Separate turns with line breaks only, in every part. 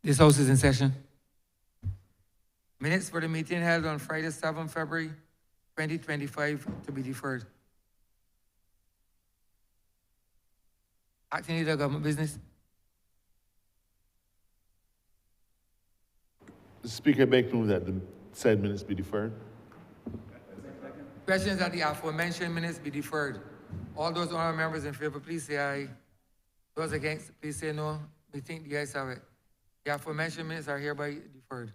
This House is in session. Minutes for the meeting held on Friday, 7 February 2025 to be deferred. Acting Leader, Government Business.
Mr. Speaker, I beg to move that the said minutes be deferred.
Questions that the aforementioned minutes be deferred. All those honourable members in favor, please say aye. Those against, please say no. We think the ayes have it. The aforementioned minutes are hereby deferred.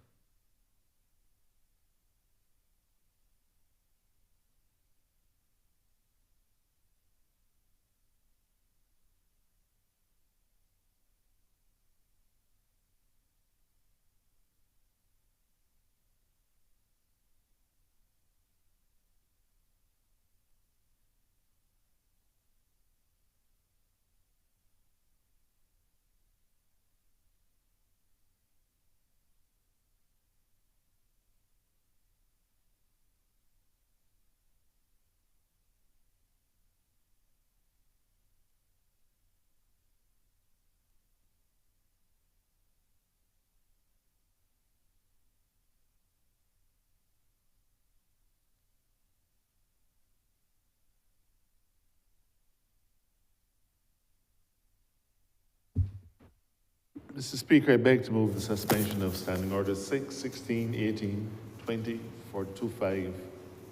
Mr. Speaker, I beg to move the suspension of Standing Orders 6, 16, 18, 20, 25,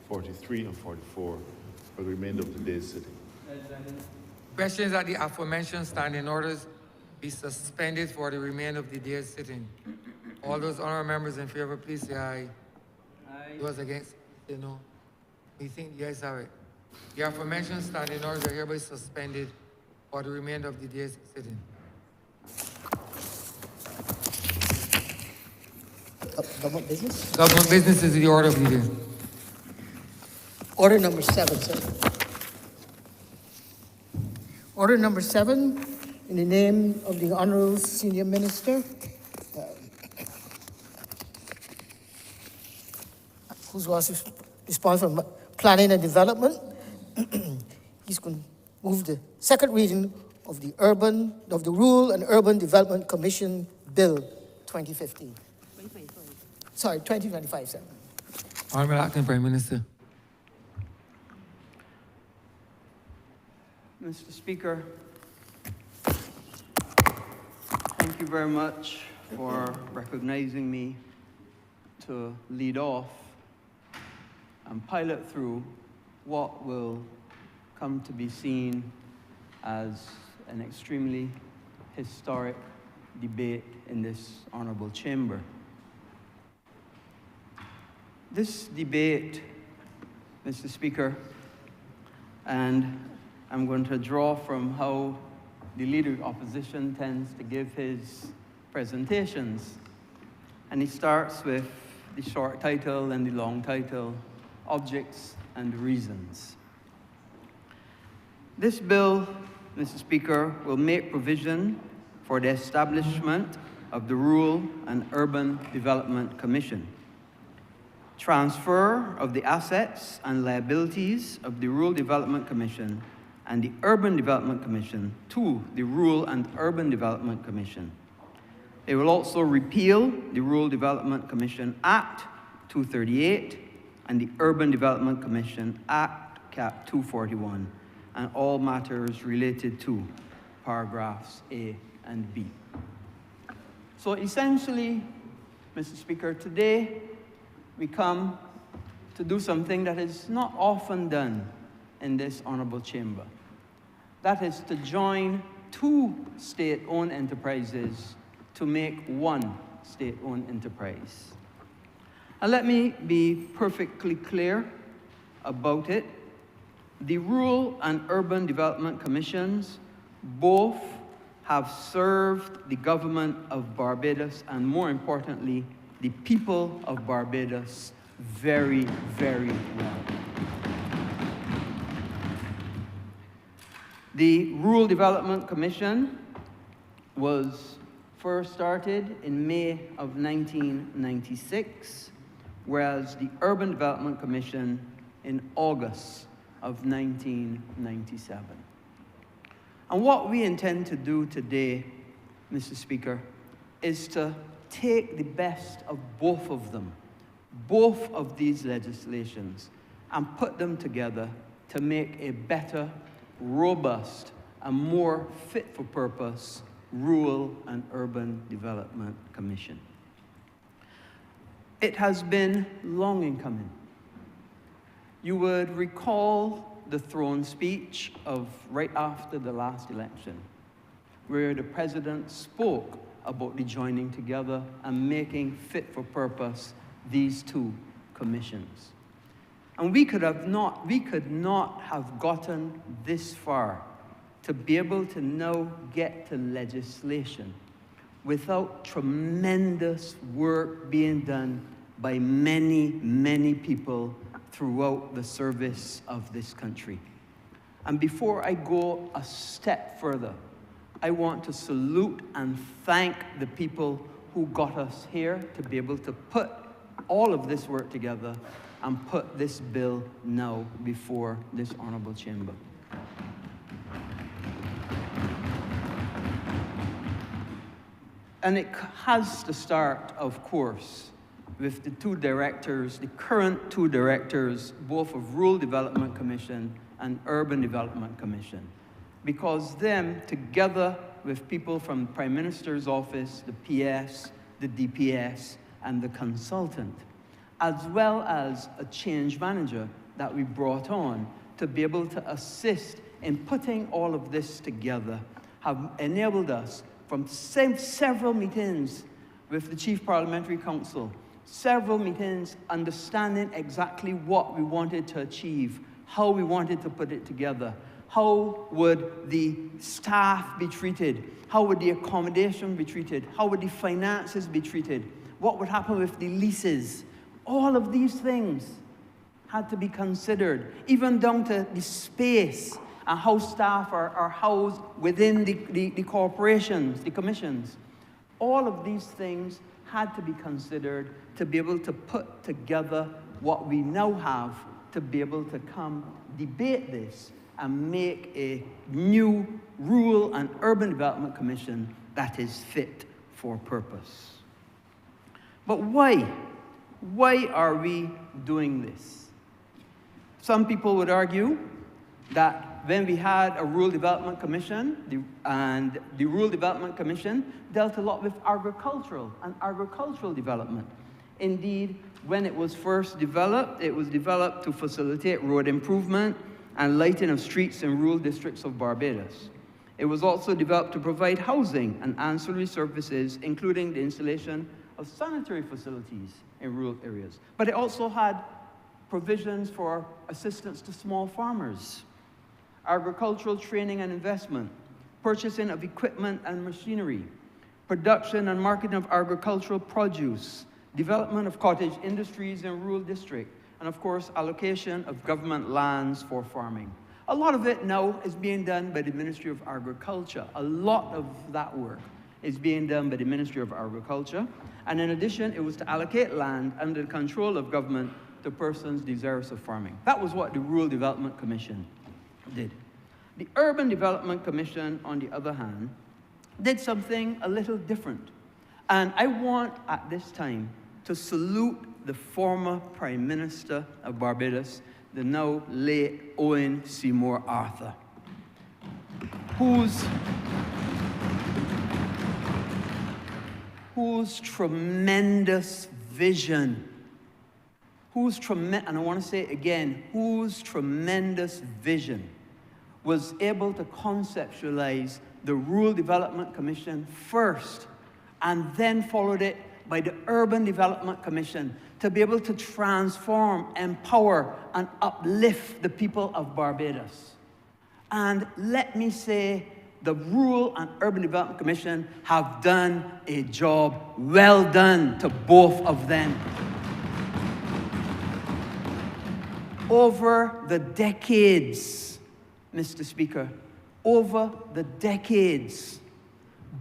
43, and 44 for the remainder of the day's sitting.
Questions that the aforementioned standing orders be suspended for the remainder of the day's sitting. All those honourable members in favor, please say aye.
Aye.
Those against, say no. We think the ayes have it. The aforementioned standing orders are hereby suspended for the remainder of the day's sitting.
Government business?
Government business is the order of the day.
Order number 7, sir. Order number 7, in the name of the Honourable Senior Minister, who was responsible for planning and development. He's going to move the second reading of the Rural and Urban Development Commission Bill 2015. 2025, sir.
Honourable Acting Prime Minister.
Mr. Speaker, thank you very much for recognizing me to lead off and pilot through what will come to be seen as an extremely historic debate in this honourable chamber. This debate, Mr. Speaker, and I'm going to draw from how the Leader of Opposition tends to give his presentations. And he starts with the short title and the long title, Objects and Reasons. This bill, Mr. Speaker, will make provision for the establishment of the Rural and Urban Development Commission, transfer of the assets and liabilities of the Rural Development Commission and the Urban Development Commission to the Rural and Urban Development Commission. It will also repeal the Rural Development Commission Act 238 and the Urban Development Commission Act Cap 241 and all matters related to paragraphs A and B. So essentially, Mr. Speaker, today we come to do something that is not often done in this honourable chamber. That is to join two state-owned enterprises to make one state-owned enterprise. And let me be perfectly clear about it. The Rural and Urban Development Commissions both have served the government of Barbados and, more importantly, the people of Barbados very, very well. The Rural Development Commission was first started in May of 1996, whereas the Urban Development Commission in August of 1997. And what we intend to do today, Mr. Speaker, is to take the best of both of them, both of these legislations, and put them together to make a better, robust, and more fit-for-purpose Rural and Urban Development Commission. It has been long in coming. You would recall the throne speech of right after the last election, where the president spoke about the joining together and making fit for purpose these two commissions. And we could not have gotten this far to be able to now get to legislation without tremendous work being done by many, many people throughout the service of this country. And before I go a step further, I want to salute and thank the people who got us here to be able to put all of this work together and put this bill now before this honorable chamber. And it has to start, of course, with the two directors, the current two directors, both of Rural Development Commission and Urban Development Commission, because them, together with people from the Prime Minister's office, the PS, the DPS, and the consultant, as well as a change manager that we brought on to be able to assist in putting all of this together, have enabled us from several meetings with the Chief Parliamentary Council, several meetings understanding exactly what we wanted to achieve, how we wanted to put it together, how would the staff be treated, how would the accommodation be treated, how would the finances be treated, what would happen with the leases. All of these things had to be considered, even down to the space and how staff are housed within the corporations, the commissions. All of these things had to be considered to be able to put together what we now have to be able to come debate this and make a new Rural and Urban Development Commission that is fit for purpose. But why? Why are we doing this? Some people would argue that when we had a Rural Development Commission, the Rural Development Commission dealt a lot with agricultural development. Indeed, when it was first developed, it was developed to facilitate road improvement and lighting of streets in rural districts of Barbados. It was also developed to provide housing and ancillary services, including the installation of sanitary facilities in rural areas. But it also had provisions for assistance to small farmers, agricultural training and investment, purchasing of equipment and machinery, production and marketing of agricultural produce, development of cottage industries in rural districts, and of course, allocation of government lands for farming. A lot of it now is being done by the Ministry of Agriculture. A lot of that work is being done by the Ministry of Agriculture. And in addition, it was to allocate land under the control of government to persons desirous of farming. That was what the Rural Development Commission did. The Urban Development Commission, on the other hand, did something a little different. And I want, at this time, to salute the former Prime Minister of Barbados, the now late Owen Seymour Arthur, whose tremendous vision, and I want to say it again, whose tremendous vision was able to conceptualize the Rural Development Commission first, and then followed it by the Urban Development Commission to be able to transform, empower, and uplift the people of Barbados. And let me say, the Rural and Urban Development Commission have done a job well done to both of them. Over the decades, Mr. Speaker, over the decades,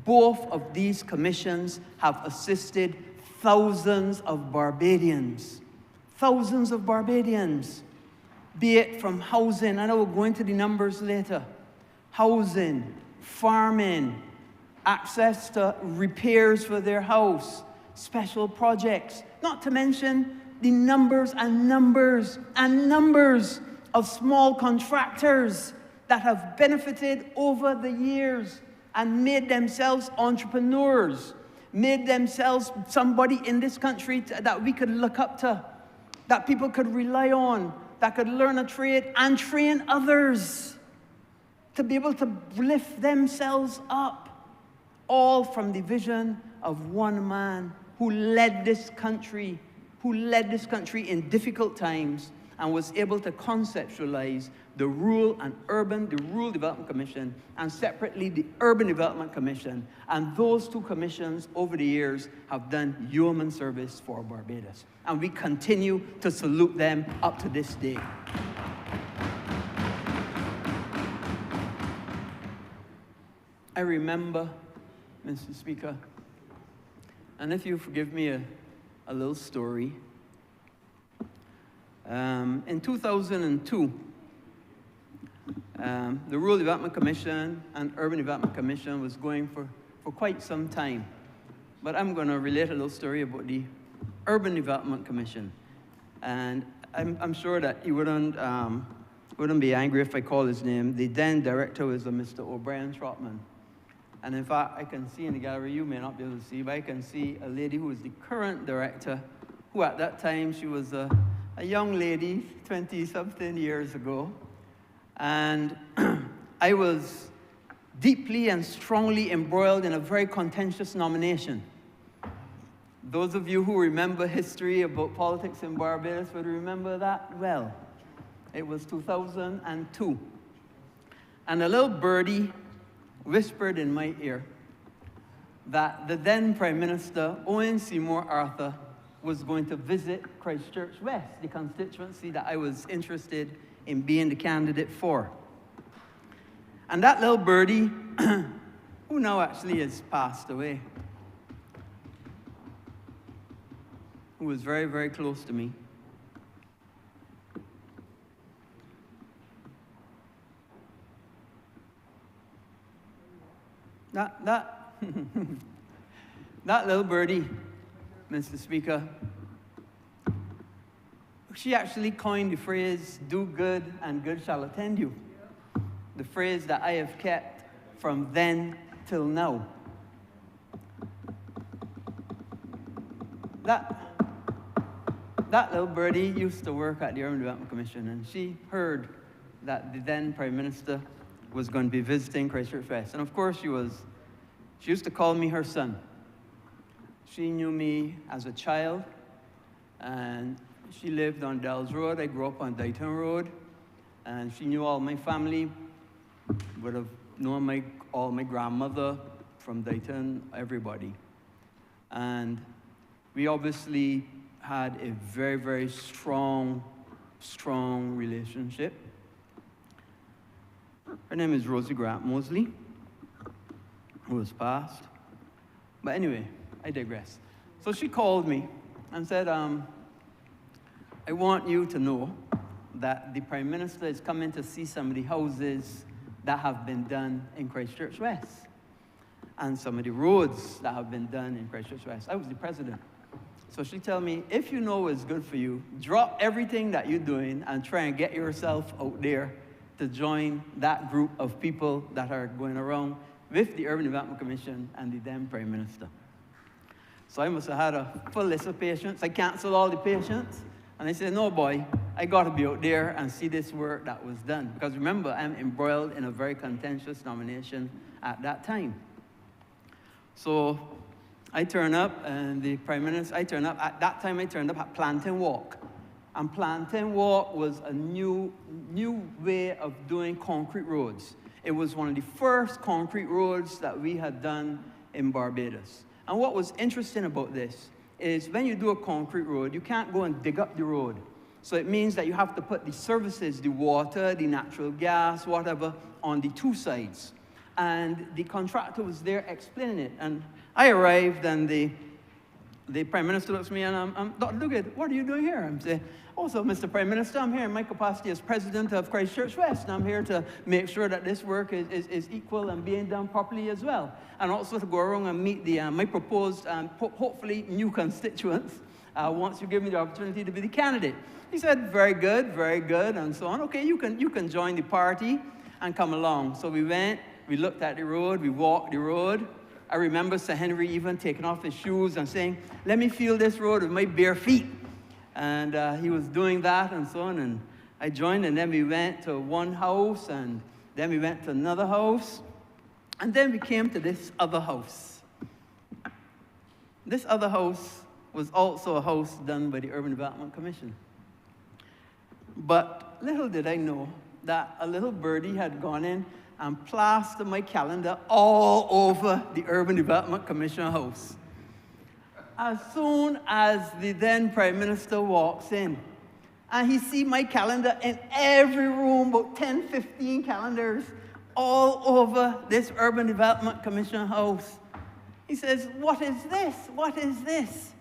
both of these commissions have assisted thousands of Barbadians, be it from housing, I know we'll go into the numbers later, housing, farming, access to repairs for their house, special projects, not to mention the numbers and numbers and numbers of small contractors that have benefited over the years and made themselves entrepreneurs, made themselves somebody in this country that we could look up to, that people could rely on, that could learn a trade and train others to be able to lift themselves up, all from the vision of one man who led this country in difficult times and was able to conceptualize the Rural Development Commission, and separately the Urban Development Commission. And those two commissions over the years have done yeoman service for Barbados. And we continue to salute them up to this day. I remember, Mr. Speaker, and if you forgive me a little story, in 2002, the Rural Development Commission and Urban Development Commission was going for quite some time. But I'm going to relate a little story about the Urban Development Commission. And I'm sure that you wouldn't be angry if I call his name. The then director was a Mr. O'Brien Trotman. And in fact, I can see in the gallery, you may not be able to see, but I can see a lady who is the current director, who at that time, she was a young lady, 20-something years ago. And I was deeply and strongly embroiled in a very contentious nomination. Those of you who remember history about politics in Barbados would remember that well. It was 2002. And a little birdie whispered in my ear that the then Prime Minister, Owen Seymour Arthur, was going to visit Christchurch West, the constituency that I was interested in being the candidate for. And that little birdie, who now actually has passed away, who was very, very close to me, that little birdie, Mr. Speaker, she actually coined the phrase, "do good and good shall attend you." The phrase that I have kept from then till now. That little birdie used to work at the Urban Development Commission, and she heard that the then Prime Minister was going to be visiting Christchurch West. And of course she used to call me her son. She knew me as a child, and she lived on Dells Road. I grew up on Dighton Road, and she knew all my family, would have known all my grandmother from Dighton, everybody. And we obviously had a very, very strong relationship. Her name is Rosie Grant Mosley, who has passed. But anyway, I digress. So she called me and said, I want you to know that the Prime Minister is coming to see some of the houses that have been done in Christchurch West and some of the roads that have been done in Christchurch West. I was the president. So she told me, if you know what's good for you, drop everything that you're doing and try and get yourself out there to join that group of people that are going around with the Urban Development Commission and the then Prime Minister. So I must have had a full list of patients. I canceled all the patients, and I said, no, boy, I got to be out there and see this work that was done. Because remember, I'm embroiled in a very contentious nomination at that time. So I turned up, and the Prime Minister, at that time I turned up at Plantain Walk. And Plantain Walk was a new way of doing concrete roads. It was one of the first concrete roads that we had done in Barbados. And what was interesting about this is when you do a concrete road, you can't go and dig up the road. So it means that you have to put the services, the water, the natural gas, whatever, on the two sides. And the contractor was there explaining it. And I arrived, and the the Prime Minister looks at me and I'm Dr. Duguid, what are you doing here? I'm saying, oh, so Mr. Prime Minister, I'm here in my capacity as President of Christchurch West, and I'm here to make sure that this work is equal and being done properly as well. And also to go around and meet my proposed and hopefully new constituents once you give me the opportunity to be the candidate. He said, very good, and so on. Okay, you can join the party and come along. So we went, we looked at the road, we walked the road. I remember Sir Henry even taking off his shoes and saying, let me feel this road with my bare feet. And he was doing that and so on, and I joined, and then we went to one house, and then we went to another house, and then we came to this other house. This other house was also a house done by the Urban Development Commission. But little did I know that a little birdie had gone in and plastered my calendar all over the Urban Development Commission house. As soon as the then Prime Minister walks in, and he sees my calendar in every room, about 10, 15 calendars, all over this Urban Development Commission house, he says, what is this? What is this?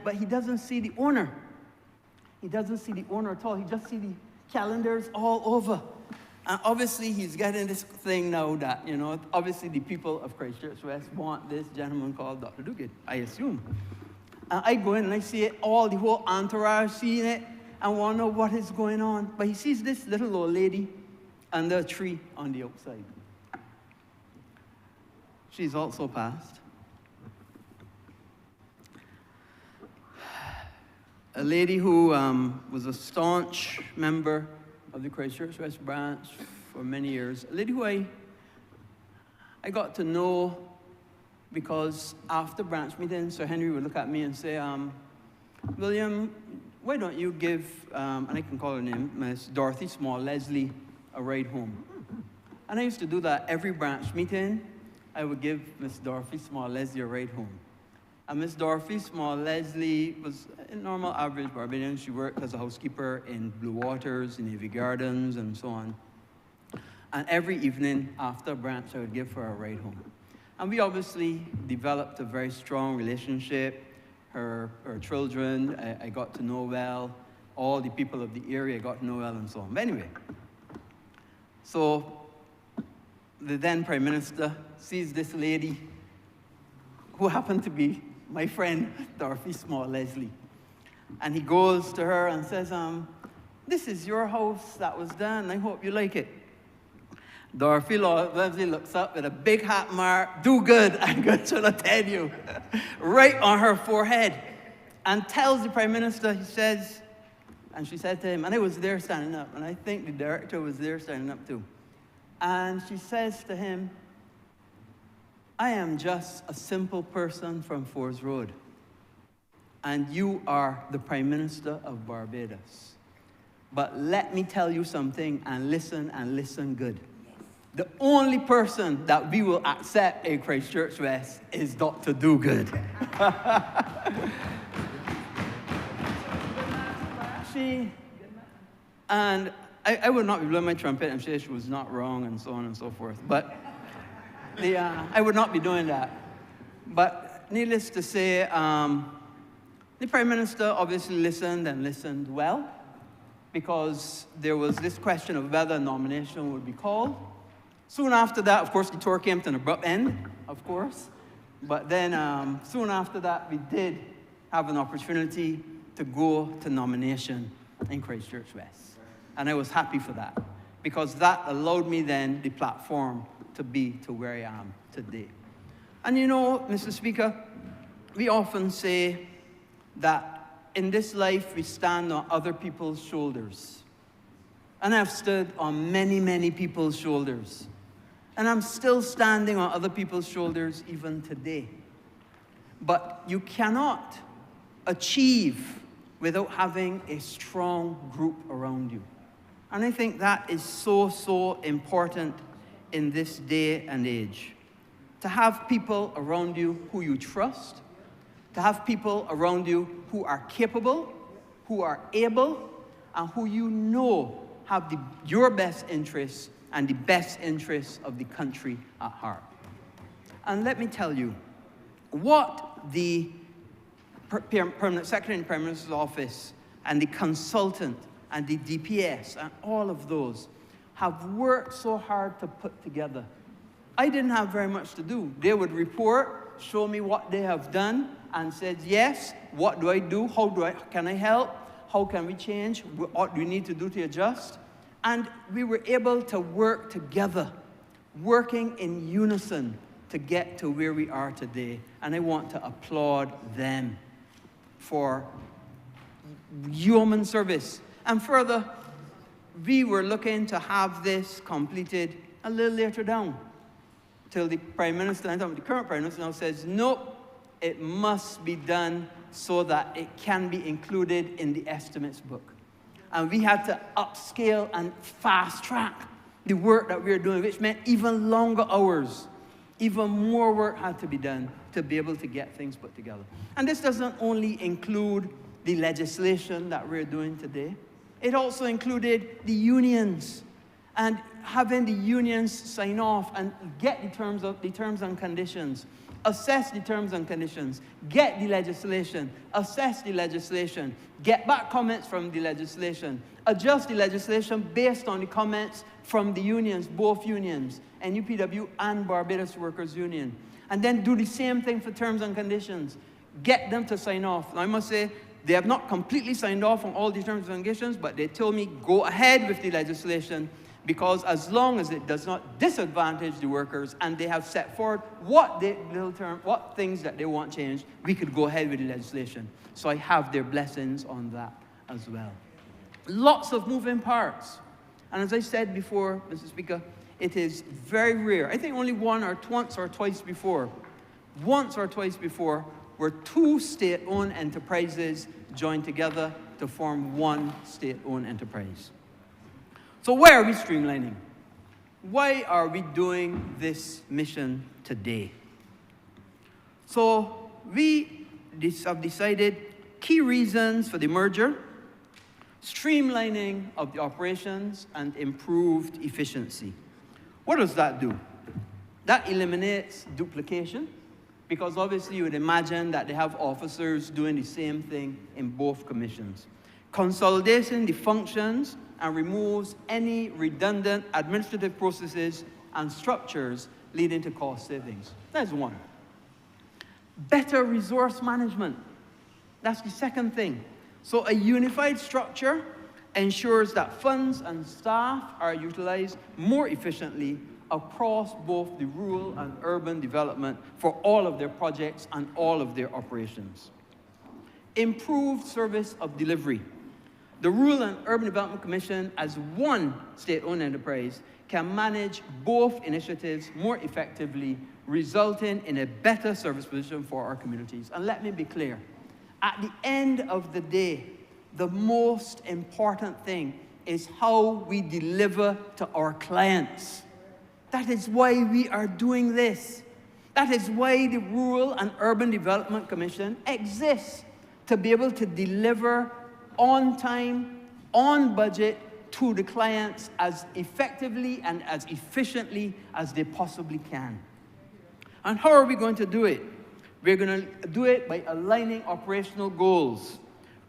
But he doesn't see the owner. He doesn't see the owner at all. He just sees the calendars all over. And obviously, he's getting this thing now that, obviously the people of Christchurch West want this gentleman called Dr. Duguid, I assume. And I go in and I see it, the whole entourage seeing it, and want to know what is going on. But he sees this little old lady under a tree on the outside. She's also passed. A lady who was a staunch member of the Christchurch West branch for many years. A lady who I got to know because after branch meeting, Sir Henry would look at me and say, William, why don't you give, and I can call her name, Miss Dorothy Small Leslie, a ride home? And I used to do that every branch meeting. I would give Miss Dorothy Small Leslie a ride home. And Miss Dorothy Small Leslie was a normal average Barbadian. She worked as a housekeeper in Blue Waters, in Navy Gardens, and so on. And every evening after branch, I would give her a ride home. And we obviously developed a very strong relationship. Her children, I got to know well. All the people of the area I got to know well, and so on. But anyway, so the then Prime Minister sees this lady who happened to be my friend, Dorothy Small Leslie. And he goes to her and says, this is your house that was done. I hope you like it. Dorothy Leslie looks up with a big hat mark, do good, I'm going to tell you, right on her forehead, and tells the Prime Minister, he says, and she said to him, and I was there standing up, and I think the director was there standing up too. And she says to him, I am just a simple person from Fords Road, and you are the Prime Minister of Barbados. But let me tell you something, and listen good. The only person that we will accept in Christchurch West is Dr. Duguid. And I would not be blowing my trumpet and say she was not wrong and so on and so forth. But I would not be doing that. But needless to say, the Prime Minister obviously listened and listened well, because there was this question of whether a nomination would be called. Soon after that, of course, the tour came to an abrupt end, of course. But then soon after that, we did have an opportunity to go to nomination in Christchurch West. And I was happy for that, because that allowed me then the platform to be to where I am today. And you know, Mr. Speaker, we often say that in this life we stand on other people's shoulders. And I've stood on many, many people's shoulders. And I'm still standing on other people's shoulders even today. But you cannot achieve without having a strong group around you. And I think that is so, so important in this day and age. To have people around you who you trust, to have people around you who are capable, who are able, and who you know have your best interests and the best interests of the country at heart. And let me tell you, what the permanent secretary in the Prime Minister's office, and the consultant, and the DPS, and all of those have worked so hard to put together. I didn't have very much to do. They would report, show me what they have done, and said, yes, what do I do? Can I help? How can we change? What do we need to do to adjust? And we were able to work together, working in unison to get to where we are today. And I want to applaud them for yeoman service. And further, we were looking to have this completed a little later down, till the Prime Minister, and the current Prime Minister now says, nope, it must be done so that it can be included in the estimates book. And we had to upscale and fast track the work that we were doing, which meant even longer hours. Even more work had to be done to be able to get things put together. And this doesn't only include the legislation that we're doing today. It also included the unions, and having the unions sign off and get the terms and conditions, assess the terms and conditions, get the legislation, assess the legislation, get back comments from the legislation, adjust the legislation based on the comments from the unions, both unions, NUPW and Barbados Workers Union, and then do the same thing for terms and conditions, get them to sign off. Now, I must say, they have not completely signed off on all the terms and conditions, but they told me go ahead with the legislation, because as long as it does not disadvantage the workers and they have set forward what things that they want changed, we could go ahead with the legislation. So I have their blessings on that as well. Lots of moving parts. And as I said before, Mr. Speaker, it is very rare. I think only once or twice before, where two state-owned enterprises joined together to form one state-owned enterprise. So why are we streamlining? Why are we doing this mission today? So we have decided key reasons for the merger: streamlining of the operations and improved efficiency. What does that do? That eliminates duplication, because obviously you would imagine that they have officers doing the same thing in both commissions. Consolidating the functions and removes any redundant administrative processes and structures leading to cost savings. That's one. Better resource management. That's the second thing. So a unified structure ensures that funds and staff are utilized more efficiently across both the rural and urban development for all of their projects and all of their operations. Improved service of delivery. The Rural and Urban Development Commission, as one state-owned enterprise, can manage both initiatives more effectively, resulting in a better service position for our communities. And let me be clear, at the end of the day, the most important thing is how we deliver to our clients. That is why we are doing this. That is why the Rural and Urban Development Commission exists, to be able to deliver on time, on budget, to the clients as effectively and as efficiently as they possibly can. And how are we going to do it? We're going to do it by aligning operational goals.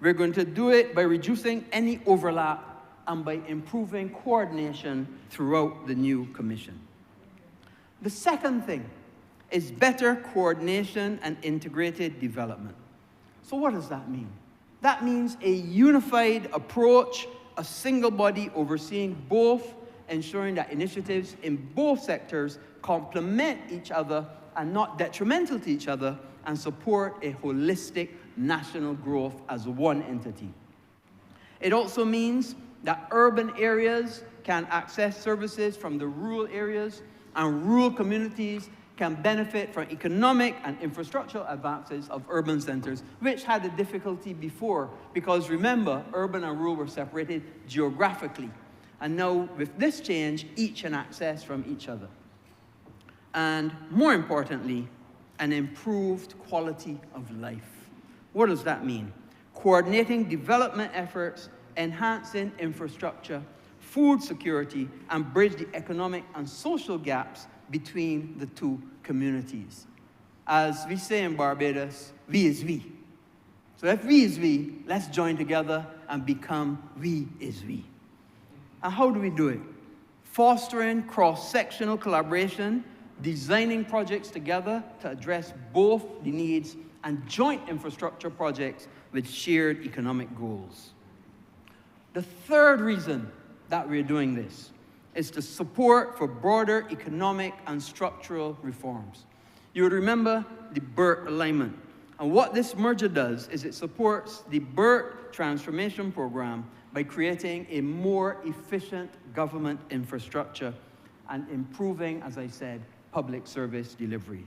We're going to do it by reducing any overlap and by improving coordination throughout the new commission. The second thing is better coordination and integrated development. So what does that mean? That means a unified approach, a single body overseeing both, ensuring that initiatives in both sectors complement each other and not detrimental to each other, and support a holistic national growth as one entity. It also means that urban areas can access services from the rural areas, and rural communities can benefit from economic and infrastructural advances of urban centers, which had a difficulty before, because remember, urban and rural were separated geographically. And now, with this change, each can access from each other. And more importantly, an improved quality of life. What does that mean? Coordinating development efforts, enhancing infrastructure, food security, and bridge the economic and social gaps between the two communities. As we say in Barbados, we is we. So if we is we, let's join together and become we is we. And how do we do it? Fostering cross-sectional collaboration, designing projects together to address both the needs and joint infrastructure projects with shared economic goals. The third reason that we're doing this is to support for broader economic and structural reforms. You would remember the BERT alignment. And what this merger does is it supports the BERT transformation program by creating a more efficient government infrastructure and improving, as I said, public service delivery.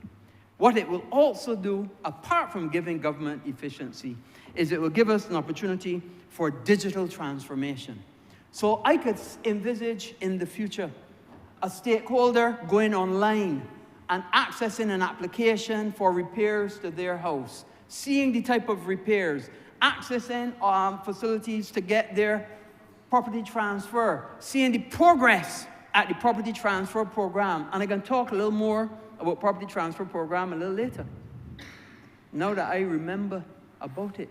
What it will also do, apart from giving government efficiency, is it will give us an opportunity for digital transformation. So I could envisage in the future a stakeholder going online and accessing an application for repairs to their house, seeing the type of repairs, accessing facilities to get their property transfer, seeing the progress at the property transfer program. And I can talk a little more about property transfer program a little later. Now that I remember about it,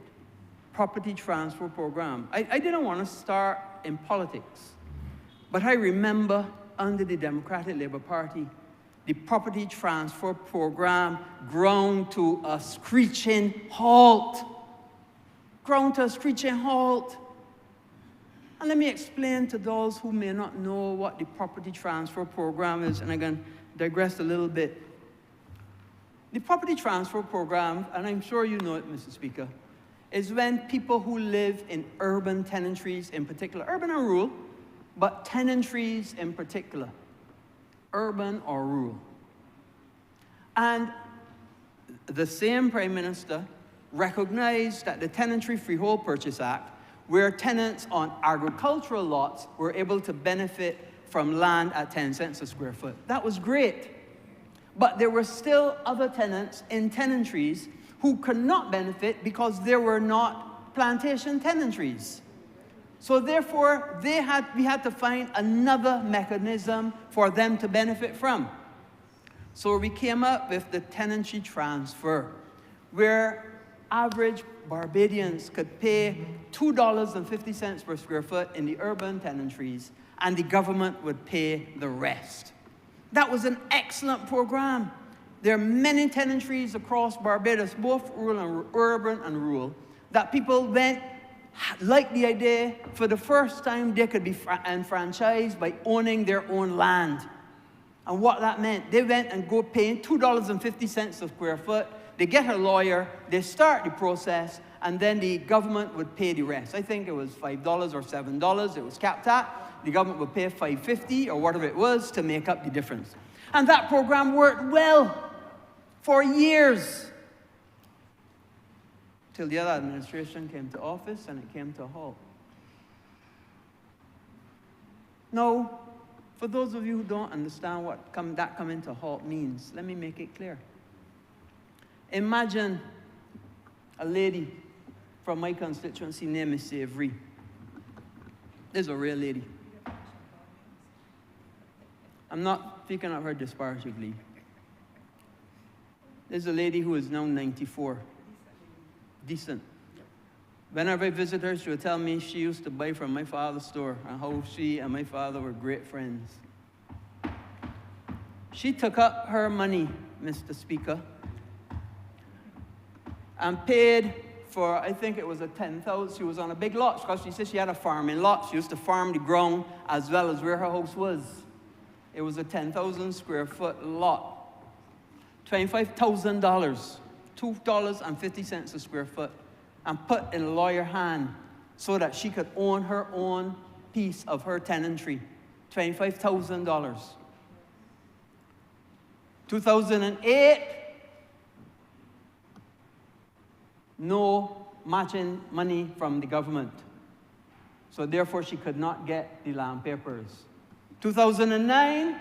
property transfer program. I didn't want to start in politics, but I remember under the Democratic Labour Party, the property transfer program ground to a screeching halt. Ground to a screeching halt. And let me explain to those who may not know what the property transfer program is, and I can digress a little bit. The property transfer program, and I'm sure you know it, Mr. Speaker, is when people who live in urban tenantries in particular, urban or rural, but tenantries in particular, urban or rural. And the same Prime Minister recognized that the Tenantry Freehold Purchase Act, where tenants on agricultural lots were able to benefit from land at 10 cents a square foot. That was great. But there were still other tenants in tenantries who could not benefit because there were not plantation tenantries. So therefore, we had to find another mechanism for them to benefit from. So we came up with the tenancy transfer, where average Barbadians could pay $2.50 per square foot in the urban tenantries, and the government would pay the rest. That was an excellent program. There are many tenantries across Barbados, both rural and urban and rural, that people went, liked the idea. For the first time, they could be enfranchised by owning their own land. And what that meant, they went and go paying $2.50 a square foot. They get a lawyer, they start the process, and then the government would pay the rest. I think it was $5 or $7 it was capped at. The government would pay $5.50 or whatever it was to make up the difference. And that program worked well for years, till the other administration came to office and it came to a halt. Now, for those of you who don't understand what that coming to a halt means, let me make it clear. Imagine a lady from my constituency named Miss Avery. This is a real lady. I'm not speaking of her disparagingly. There's a lady who is now 94. Decent. Whenever I visit her, she would tell me she used to buy from my father's store and how she and my father were great friends. She took up her money, Mr. Speaker, and paid for, I think it was a 10,000, she was on a big lot, because she said she had a farming lot. She used to farm the ground as well as where her house was. It was a 10,000 square foot lot. $25,000, $2.50 a square foot, and put in a lawyer's hand so that she could own her own piece of her tenantry. $25,000. 2008, no matching money from the government. So therefore, she could not get the land papers. 2009,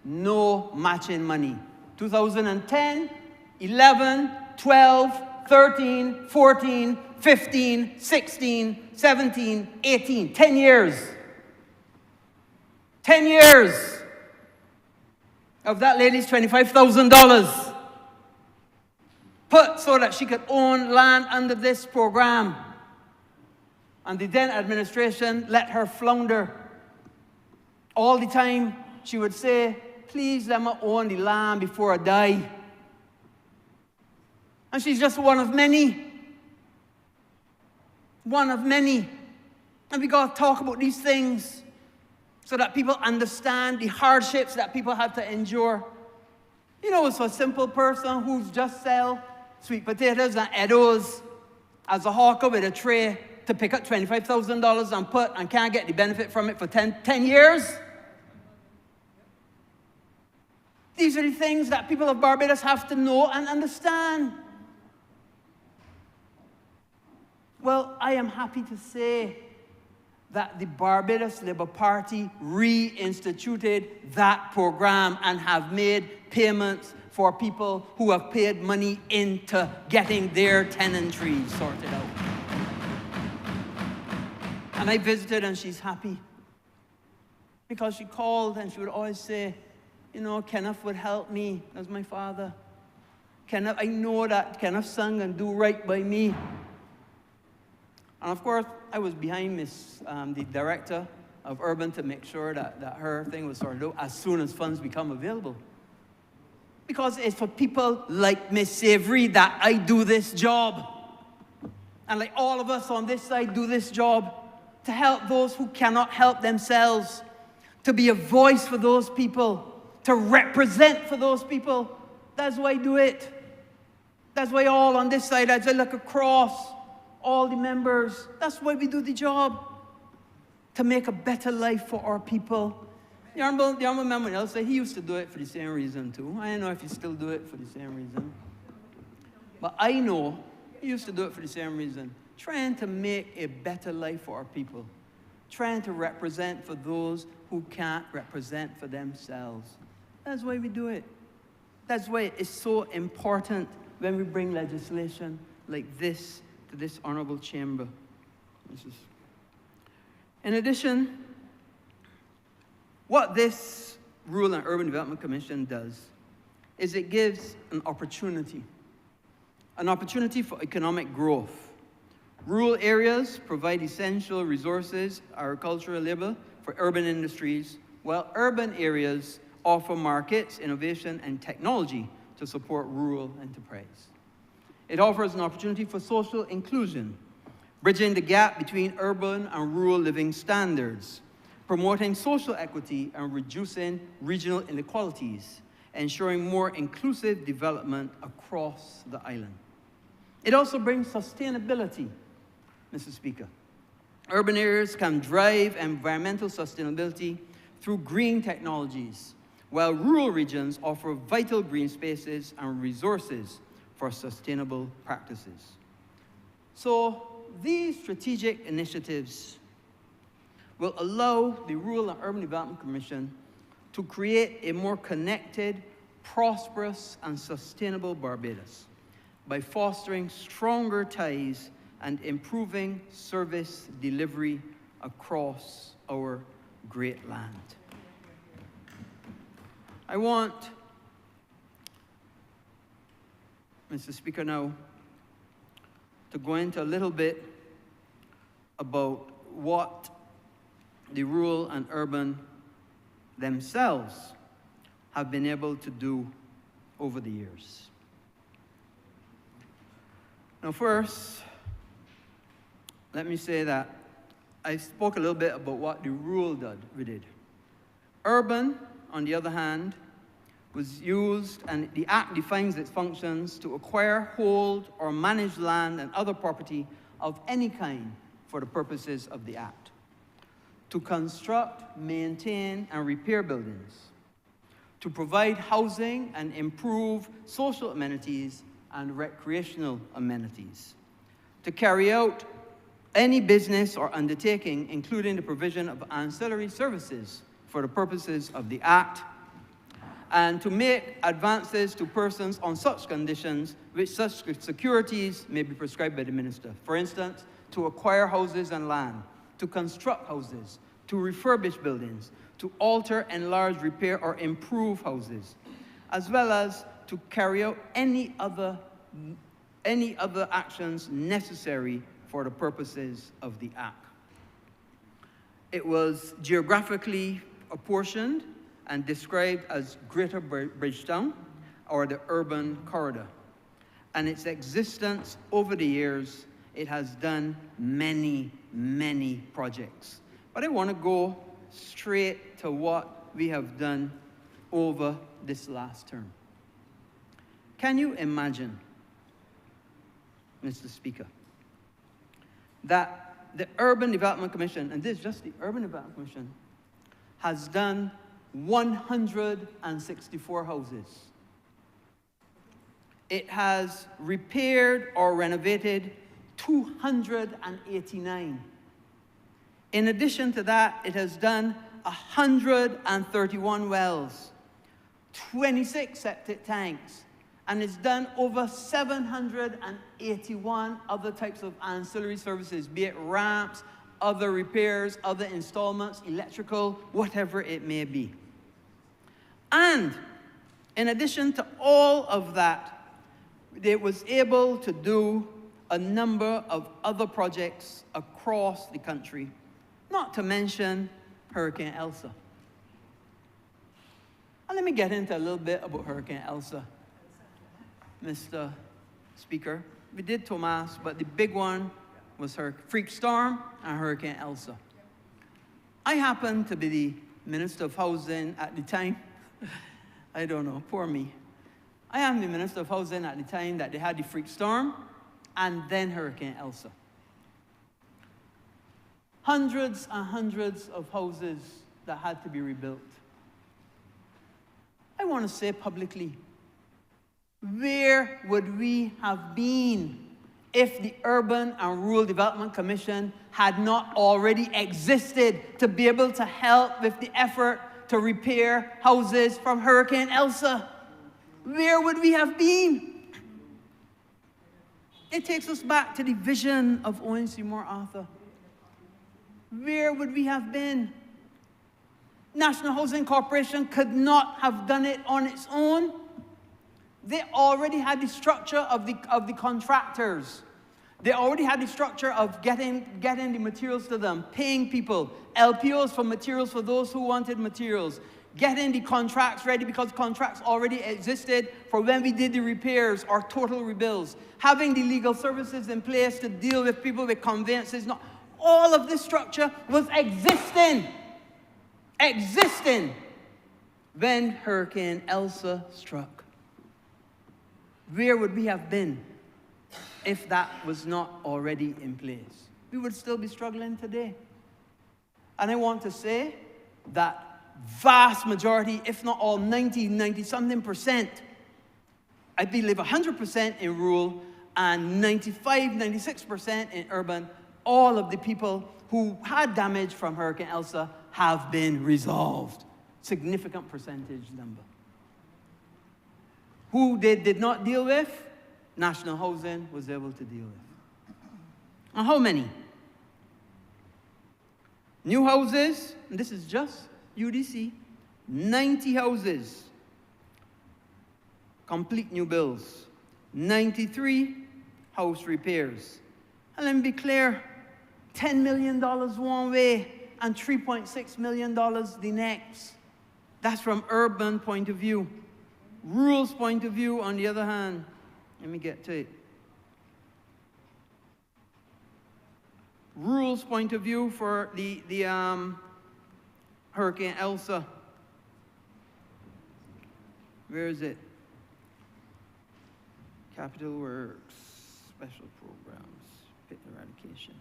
no matching money. 2010, 11, 12, 13, 14, 15, 16, 17, 18, 10 years. 10 years of that lady's $25,000. put so that she could own land under this program. And the then administration let her flounder. All the time she would say, please let me own the land before I die. And she's just one of many. One of many. And we got to talk about these things so that people understand the hardships that people have to endure. You know, it's a simple person who's just sell sweet potatoes and Eddos as a hawker with a tray to pick up $25,000 and put and can't get the benefit from it for 10 years. These are the things that people of Barbados have to know and understand. Well, I am happy to say that the Barbados Labour Party reinstituted that program and have made payments for people who have paid money into getting their tenantry sorted out. And I visited and she's happy. Because she called and she would always say, you know, Kenneth would help me. That's my father. Kenneth, I know that Kenneth sung and do right by me. And of course, I was behind the director of Urban to make sure that her thing was sorted out as soon as funds become available. Because it's for people like Miss Savory that I do this job. And like all of us on this side do this job to help those who cannot help themselves, to be a voice for those people, to represent for those people. That's why I do it. That's why all on this side, as I look across, all the members, that's why we do the job, to make a better life for our people. The Honourable member else said he used to do it for the same reason too. I don't know if he still do it for the same reason. But I know he used to do it for the same reason. Trying to make a better life for our people. Trying to represent for those who can't represent for themselves. That's why we do it. That's why it's so important when we bring legislation like this to this honourable chamber. In addition, what this Rural and Urban Development Commission does is it gives an opportunity for economic growth. Rural areas provide essential resources, agricultural labor for urban industries, while urban areas offer markets, innovation, and technology to support rural enterprise. It offers an opportunity for social inclusion, bridging the gap between urban and rural living standards, promoting social equity and reducing regional inequalities, ensuring more inclusive development across the island. It also brings sustainability, Mr. Speaker. Urban areas can drive environmental sustainability through green technologies, while rural regions offer vital green spaces and resources for sustainable practices. So these strategic initiatives will allow the Rural and Urban Development Commission to create a more connected, prosperous, and sustainable Barbados by fostering stronger ties and improving service delivery across our great land. I want, Mr. Speaker, now to go into a little bit about what the rural and urban themselves have been able to do over the years. Now first, let me say that I spoke a little bit about what the rural did. Urban, on the other hand, was used, and the Act defines its functions to acquire, hold, or manage land and other property of any kind for the purposes of the Act. To construct, maintain, and repair buildings. To provide housing and improve social amenities and recreational amenities. To carry out any business or undertaking, including the provision of ancillary services for the purposes of the Act, and to make advances to persons on such conditions which such securities may be prescribed by the minister. For instance, to acquire houses and land, to construct houses, to refurbish buildings, to alter, enlarge, repair, or improve houses, as well as to carry out any other any other actions necessary for the purposes of the Act. It was geographically apportioned and described as Greater Bridgetown, or the urban corridor. And its existence over the years, it has done many, many projects. But I want to go straight to what we have done over this last term. Can you imagine, Mr. Speaker, that the Urban Development Commission, and this is just the Urban Development Commission, has done 164 houses. It has repaired or renovated 289. In addition to that, it has done 131 wells, 26 septic tanks, and it's done over 781 other types of ancillary services, be it ramps, other repairs, other installments, electrical, whatever it may be. And in addition to all of that, it was able to do a number of other projects across the country, not to mention Hurricane Elsa. And let me get into a little bit about Hurricane Elsa, Mr. Speaker. We did Tomas, but the big one was Freak Storm and Hurricane Elsa. I happened to be the Minister of Housing at the time. I don't know, poor me. I am the Minister of Housing at the time that they had the Freak Storm and then Hurricane Elsa. Hundreds and hundreds of houses that had to be rebuilt. I want to say publicly, where would we have been if the Urban and Rural Development Commission had not already existed to be able to help with the effort to repair houses from Hurricane Elsa? Where would we have been? It takes us back to the vision of Owen Seymour Arthur. Where would we have been? National Housing Corporation could not have done it on its own. They already had the structure of the contractors. They already had the structure of getting the materials to them, paying people, LPOs for materials for those who wanted materials, getting the contracts ready because contracts already existed for when we did the repairs or total rebuilds, having the legal services in place to deal with people with conveyances. All of this structure was existing when Hurricane Elsa struck. Where would we have been if that was not already in place? We would still be struggling today. And I want to say that vast majority, if not all, 90-something%, I believe 100% in rural and 95-96% in urban, all of the people who had damage from Hurricane Elsa have been resolved. Significant percentage number. Who they did not deal with, National Housing was able to deal with. And how many? New houses, and this is just UDC, 90 houses, complete new builds, 93 house repairs. And let me be clear, $10 million one way and $3.6 million the next. That's from urban point of view. Rural's point of view, on the other hand, let me get to it. Rural's point of view for the Hurricane Elsa. Where is it? Capital Works, Special Programs, Pit Eradication.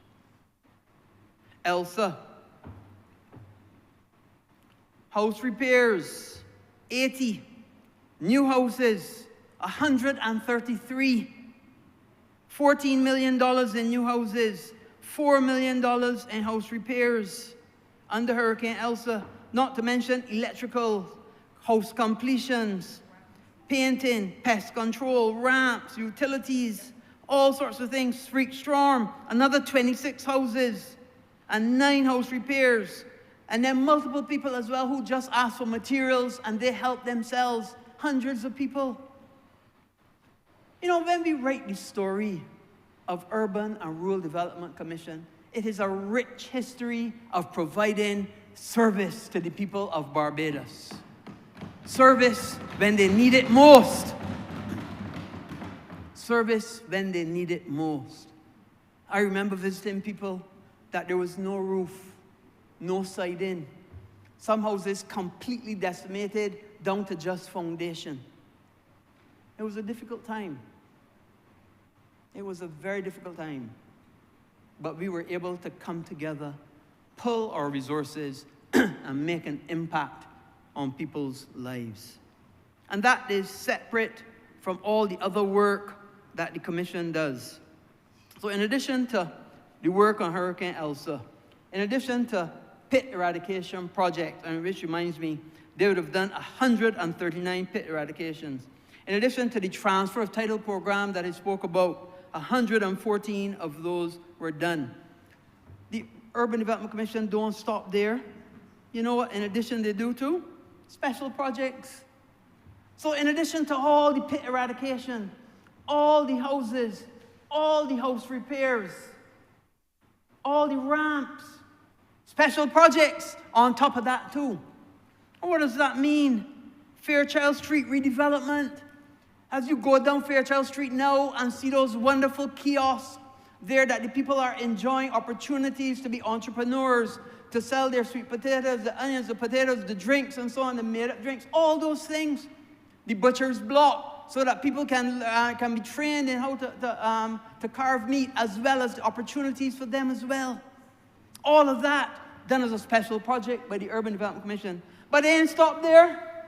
Elsa. House repairs, 80. New houses, 133. $14 million in new houses, $4 million in house repairs under Hurricane Elsa, not to mention electrical, house completions, painting, pest control, ramps, utilities, all sorts of things. Freak Storm, another 26 houses and 9 house repairs. And then multiple people as well who just asked for materials and they helped themselves. Hundreds of people. You know, when we write the story of Urban and Rural Development Commission, it is a rich history of providing service to the people of Barbados. Service when they need it most. Service when they need it most. I remember visiting people that there was no roof, no siding. Some houses completely decimated down to just foundation. It was a difficult time. It was a very difficult time. But we were able to come together, pull our resources, and make an impact on people's lives. And that is separate from all the other work that the Commission does. So in addition to the work on Hurricane Elsa, in addition to pit eradication project, and which reminds me, they would have done 139 pit eradications. In addition to the transfer of title program that I spoke about, 114 of those were done. The Urban Development Commission don't stop there. You know what, in addition they do too? Special projects. So in addition to all the pit eradication, all the houses, all the house repairs, all the ramps, special projects on top of that too. And what does that mean? Fairchild Street redevelopment. As you go down Fairchild Street now and see those wonderful kiosks there that the people are enjoying opportunities to be entrepreneurs, to sell their sweet potatoes, the onions, the potatoes, the drinks, and so on, the made-up drinks, all those things. The butcher's block, so that people can be trained in how to carve meat, as well as the opportunities for them as well. All of that done as a special project by the Urban Development Commission. But they didn't stop there.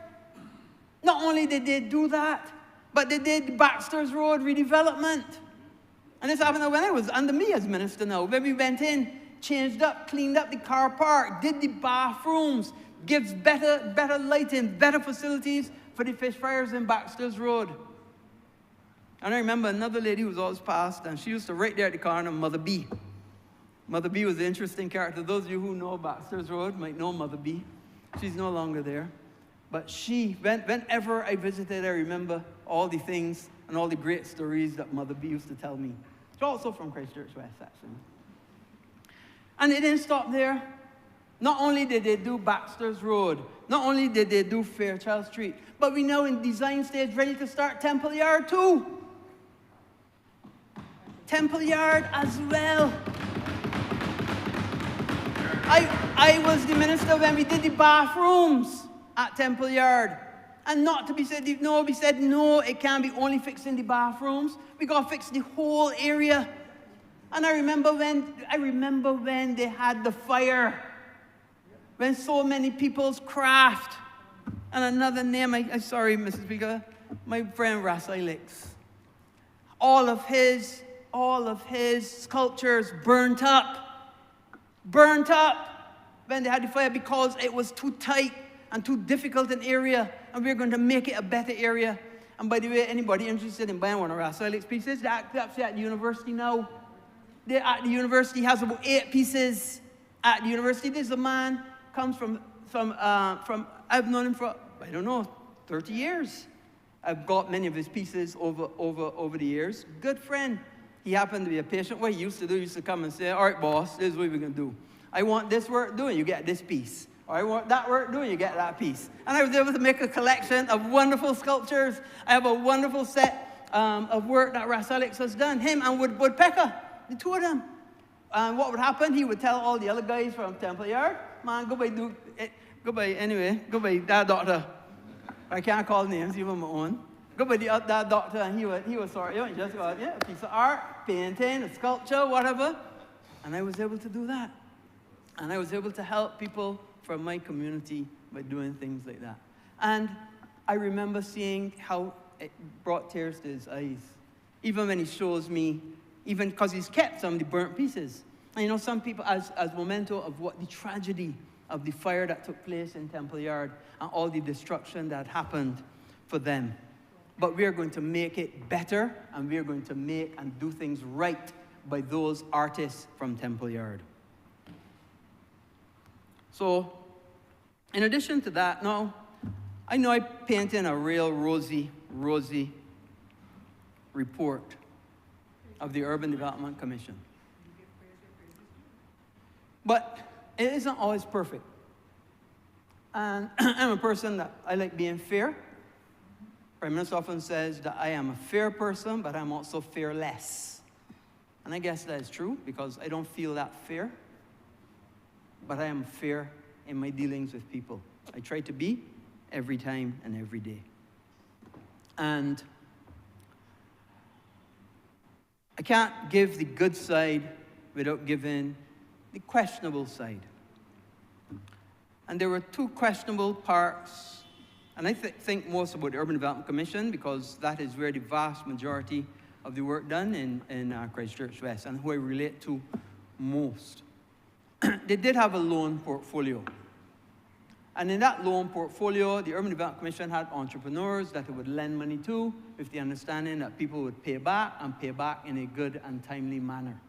Not only did they do that, but they did the Baxter's Road redevelopment. And this happened when it was under me as minister now. When we went in, changed up, cleaned up the car park, did the bathrooms, gives better lighting, better facilities for the fish fryers in Baxter's Road. And I remember another lady who was always passed, and she used to right there at the corner, Mother B. Mother B was an interesting character. Those of you who know Baxter's Road might know Mother B. She's no longer there. But she, whenever I visited, I remember all the things and all the great stories that Mother B used to tell me. She's also from Christchurch West, actually. And it didn't stop there. Not only did they do Baxter's Road, not only did they do Fairchild Street, but we now in design stage ready to start Temple Yard too. Temple Yard as well. I was the minister when we did the bathrooms at Temple Yard. And not to be said, no, we said, no, it can't be only fixing the bathrooms. We got to fix the whole area. And I remember when they had the fire, when so many people's craft, and another name, I'm sorry, Mrs. Speaker, my friend Rationale, all of his sculptures burnt up when they had the fire because it was too tight and too difficult an area, and we're going to make it a better area. And by the way, anybody interested in buying one of Rationale's pieces, they're actually at the university now. They're at the university, has about 8 pieces at the university. This is a man, comes from I've known him for, I don't know, 30 years. I've got many of his pieces over the years. Good friend. He happened to be a patient. What he used to come and say, all right, boss, this is what we're going to do. I want this work doing, you get this piece. Or I want that work doing, you get that piece. And I was able to make a collection of wonderful sculptures. I have a wonderful set of work that Rationale has done. Him and Woodpecker, the two of them. And what would happen, he would tell all the other guys from Temple Yard, man, go by that doctor. I can't call names, even my own. Go by that doctor, and he was sorry, you just go, yeah, a piece of art, painting, a sculpture, whatever. And I was able to do that. And I was able to help people from my community by doing things like that. And I remember seeing how it brought tears to his eyes. Even when he shows me, even because he's kept some of the burnt pieces. And you know, some people, as memento of what the tragedy of the fire that took place in Temple Yard and all the destruction that happened for them. But we are going to make it better, and we are going to make and do things right by those artists from Temple Yard. So, in addition to that, now, I know I painted a real rosy report of the Urban Development Commission. But it isn't always perfect. And I'm a person that I like being fair. Prime Minister often says that I am a fair person, but I'm also fearless. And I guess that is true, because I don't feel that fair. But I am fair in my dealings with people. I try to be every time and every day. And I can't give the good side without giving the questionable side. And there were two questionable parts, and I think most about the Urban Development Commission, because that is where the vast majority of the work done in Christchurch West, and who I relate to most. They did have a loan portfolio. And in that loan portfolio, the Urban Development Commission had entrepreneurs that it would lend money to, with the understanding that people would pay back, and pay back in a good and timely manner.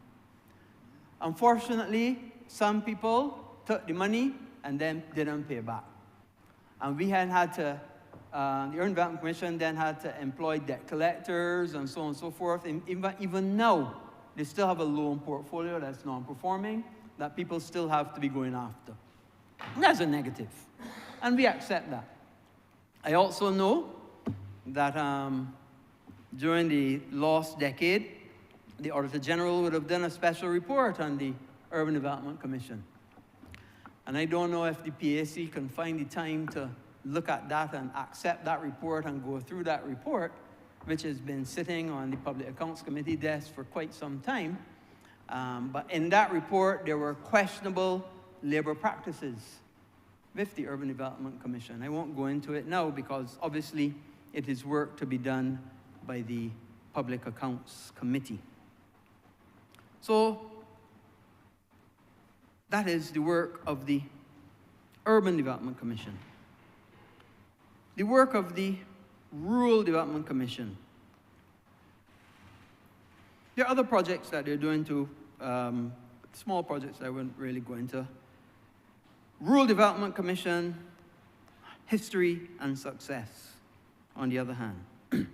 Unfortunately, some people took the money and then didn't pay back. And we had to, the Urban Development Commission then had to employ debt collectors and so on and so forth. And even now, they still have a loan portfolio that's non-performing, that people still have to be going after. And that's a negative. And we accept that. I also know that during the last decade, the Auditor General would have done a special report on the Urban Development Commission. And I don't know if the PAC can find the time to look at that and accept that report and go through that report, which has been sitting on the Public Accounts Committee desk for quite some time. But in that report, there were questionable labor practices with the Urban Development Commission. I won't go into it now, because obviously it is work to be done by the Public Accounts Committee. So that is the work of the Urban Development Commission. The work of the Rural Development Commission. There are other projects that they're doing too, small projects I wouldn't really go into. Rural Development Commission, history and success, on the other hand.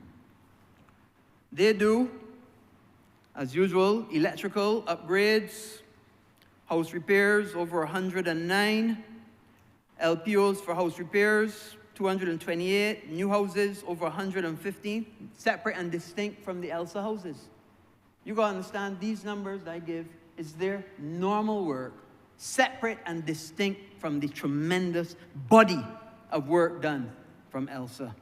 They do, as usual, electrical upgrades, house repairs, over 109, LPOs for house repairs, 228, new houses, over 115, separate and distinct from the ELSA houses. You gotta understand, these numbers that I give is their normal work, separate and distinct from the tremendous body of work done from ELSA.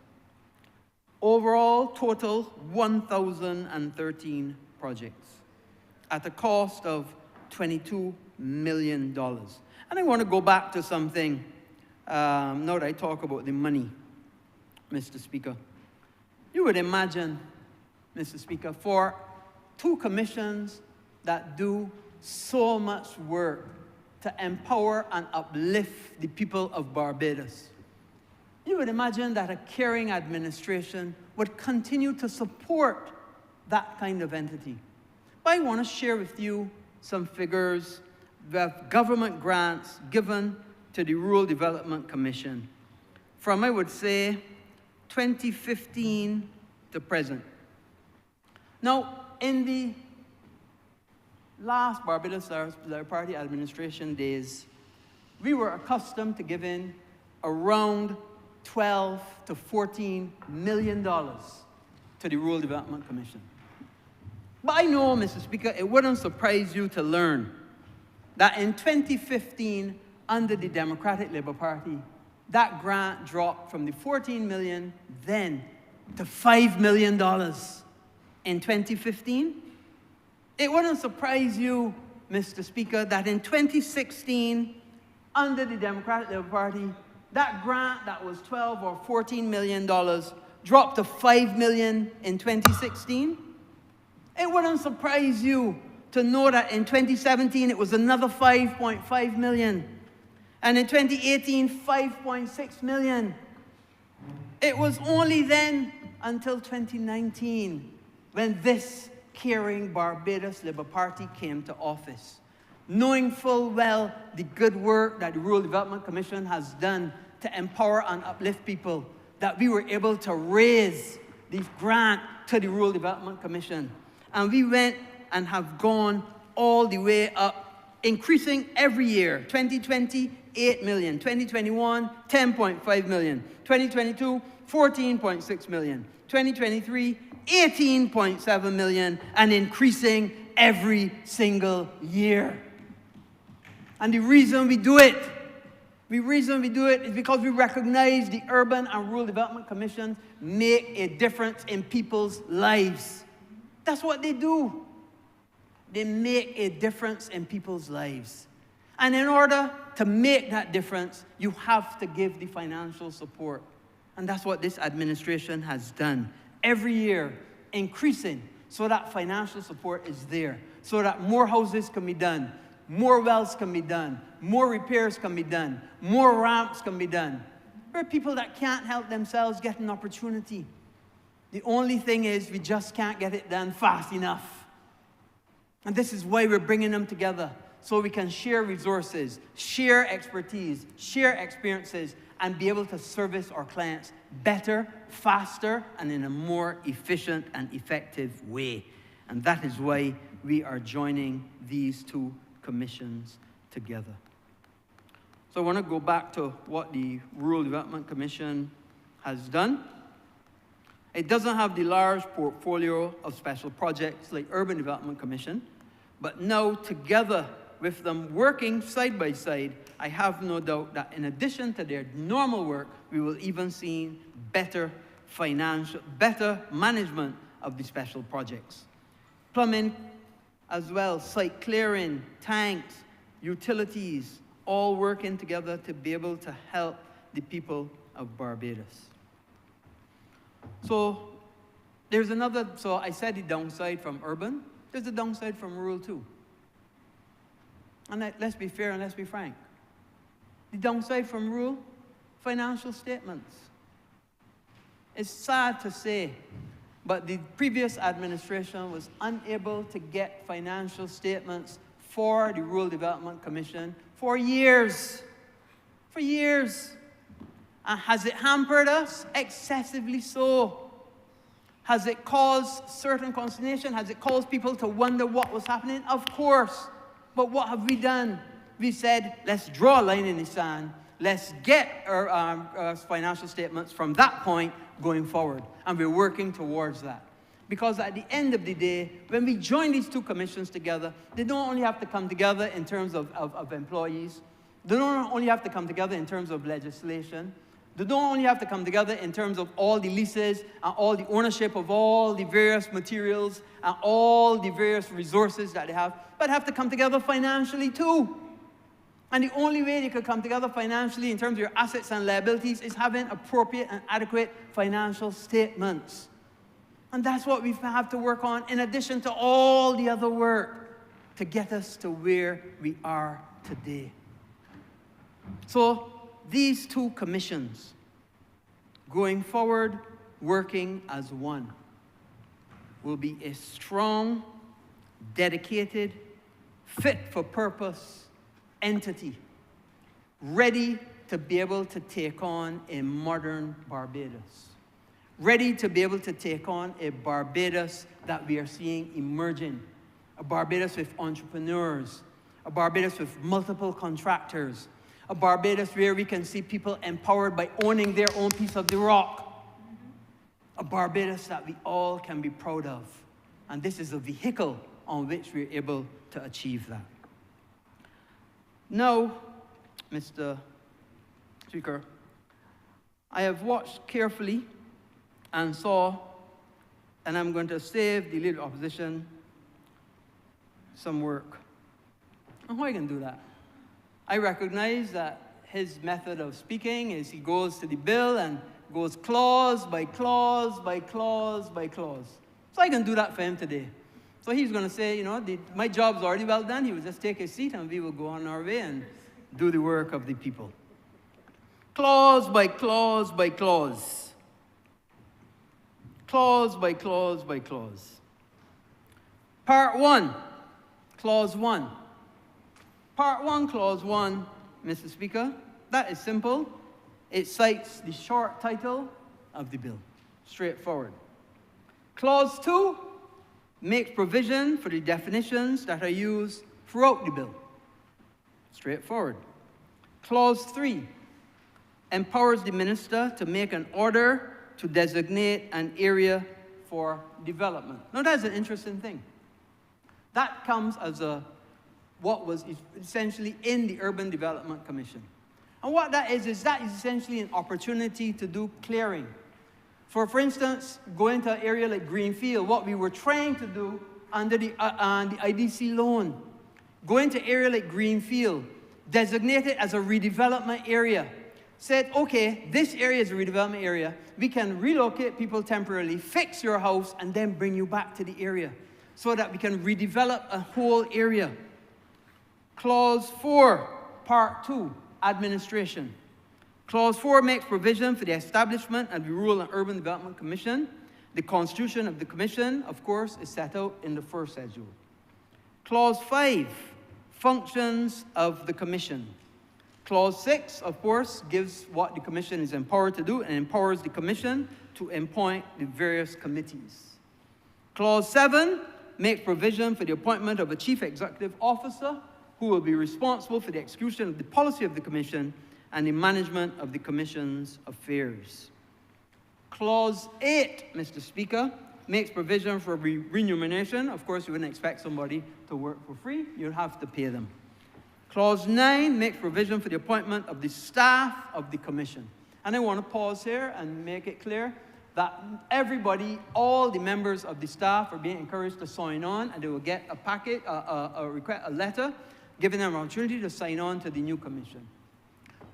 Overall, total 1,013 projects at a cost of $22 million. And I want to go back to something, now that I talk about the money, Mr. Speaker. You would imagine, Mr. Speaker, for two commissions that do so much work to empower and uplift the people of Barbados, you would imagine that a caring administration would continue to support that kind of entity. But I want to share with you some figures of government grants given to the Rural Development Commission from, I would say, 2015 to present. Now, in the last Barbados Labour Party administration days, we were accustomed to giving around $12 to $14 million to the Rural Development Commission. But I know, Mr. Speaker, it wouldn't surprise you to learn that in 2015, under the Democratic Labour Party, that grant dropped from the $14 million then to $5 million in 2015. It wouldn't surprise you, Mr. Speaker, that in 2016, under the Democratic Labour Party, that grant that was $12 or $14 million dropped to $5 million in 2016. It wouldn't surprise you to know that in 2017, it was another $5.5 million. And in 2018, $5.6 million. It was only then until 2019 when this caring Barbados Labour Party came to office, knowing full well the good work that the Rural Development Commission has done to empower and uplift people, that we were able to raise the grant to the Rural Development Commission. And we went and have gone all the way up, increasing every year. 2020, 8 million. 2021, 10.5 million. 2022, 14.6 million. 2023, 18.7 million, and increasing every single year. And the reason we do it is because we recognize the Urban and Rural Development Commission make a difference in people's lives. That's what they do. They make a difference in people's lives. And in order to make that difference, you have to give the financial support. And that's what this administration has done. Every year, increasing so that financial support is there, so that more houses can be done, more wells can be done, more repairs can be done, more ramps can be done. There are people that can't help themselves get an opportunity. The only thing is we just can't get it done fast enough. And this is why we're bringing them together, so we can share resources, share expertise, share experiences, and be able to service our clients better, faster, and in a more efficient and effective way. And that is why we are joining these two commissions together. So I want to go back to what the Rural Development Commission has done. It doesn't have the large portfolio of special projects like Urban Development Commission, but now together with them working side by side, I have no doubt that in addition to their normal work, we will even see better management of the special projects. Plumbing as well, site clearing, tanks, utilities, all working together to be able to help the people of Barbados. So I said the downside from urban, there's a downside from rural too. And let's be fair and let's be frank. The downside from rural, financial statements. It's sad to say, but the previous administration was unable to get financial statements for the Rural Development Commission for years. For years. And has it hampered us? Excessively so. Has it caused certain consternation? Has it caused people to wonder what was happening? Of course. But what have we done? We said, let's draw a line in the sand. Let's get our financial statements from that point going forward. And we're working towards that. Because at the end of the day, when we join these two commissions together, they don't only have to come together in terms of employees. They don't only have to come together in terms of legislation. They don't only have to come together in terms of all the leases and all the ownership of all the various materials and all the various resources that they have, but have to come together financially too. And the only way they could come together financially in terms of your assets and liabilities is having appropriate and adequate financial statements. And that's what we have to work on in addition to all the other work to get us to where we are today. So these two commissions, going forward, working as one, will be a strong, dedicated, fit-for-purpose entity, ready to be able to take on a modern Barbados, ready to be able to take on a Barbados that we are seeing emerging, a Barbados with entrepreneurs, a Barbados with multiple contractors, a Barbados where we can see people empowered by owning their own piece of the rock, a Barbados that we all can be proud of. And this is a vehicle on which we're able to achieve that. Now, Mr. Speaker, I have watched carefully and saw, and I'm going to save the Leader of Opposition some work. And how are you going to do that? I recognize that his method of speaking is he goes to the bill and goes clause by clause by clause by clause. So I can do that for him today. So he's going to say, you know, my job's already well done. He will just take his seat and we will go on our way and do the work of the people. Clause by clause by clause. Clause by clause by clause. Part 1, Clause 1. Part 1, Clause 1, Mr. Speaker, that is simple. It cites the short title of the bill. Straightforward. Clause 2 makes provision for the definitions that are used throughout the bill. Straightforward. Clause 3 empowers the minister to make an order to designate an area for development. Now that's an interesting thing. That comes as what was essentially in the Urban Development Commission. And what that is essentially an opportunity to do clearing. For instance, going to an area like Greenfield, what we were trying to do under the IDC loan, going to an area like Greenfield, designate it as a redevelopment area, said, okay, this area is a redevelopment area, we can relocate people temporarily, fix your house, and then bring you back to the area, so that we can redevelop a whole area. Clause 4, Part 2, Administration. Clause 4 makes provision for the establishment of the Rural and Urban Development Commission. The constitution of the commission, of course, is set out in the first schedule. Clause 5, functions of the commission. Clause 6, of course, gives what the commission is empowered to do and empowers the commission to appoint the various committees. Clause 7 makes provision for the appointment of a chief executive officer who will be responsible for the execution of the policy of the commission and the management of the commission's affairs. Clause 8, Mr. Speaker, makes provision for remuneration. Of course, you wouldn't expect somebody to work for free. You'll have to pay them. Clause 9 makes provision for the appointment of the staff of the commission. And I want to pause here and make it clear that everybody, all the members of the staff are being encouraged to sign on, and they will get a packet, a letter, giving them an opportunity to sign on to the new commission.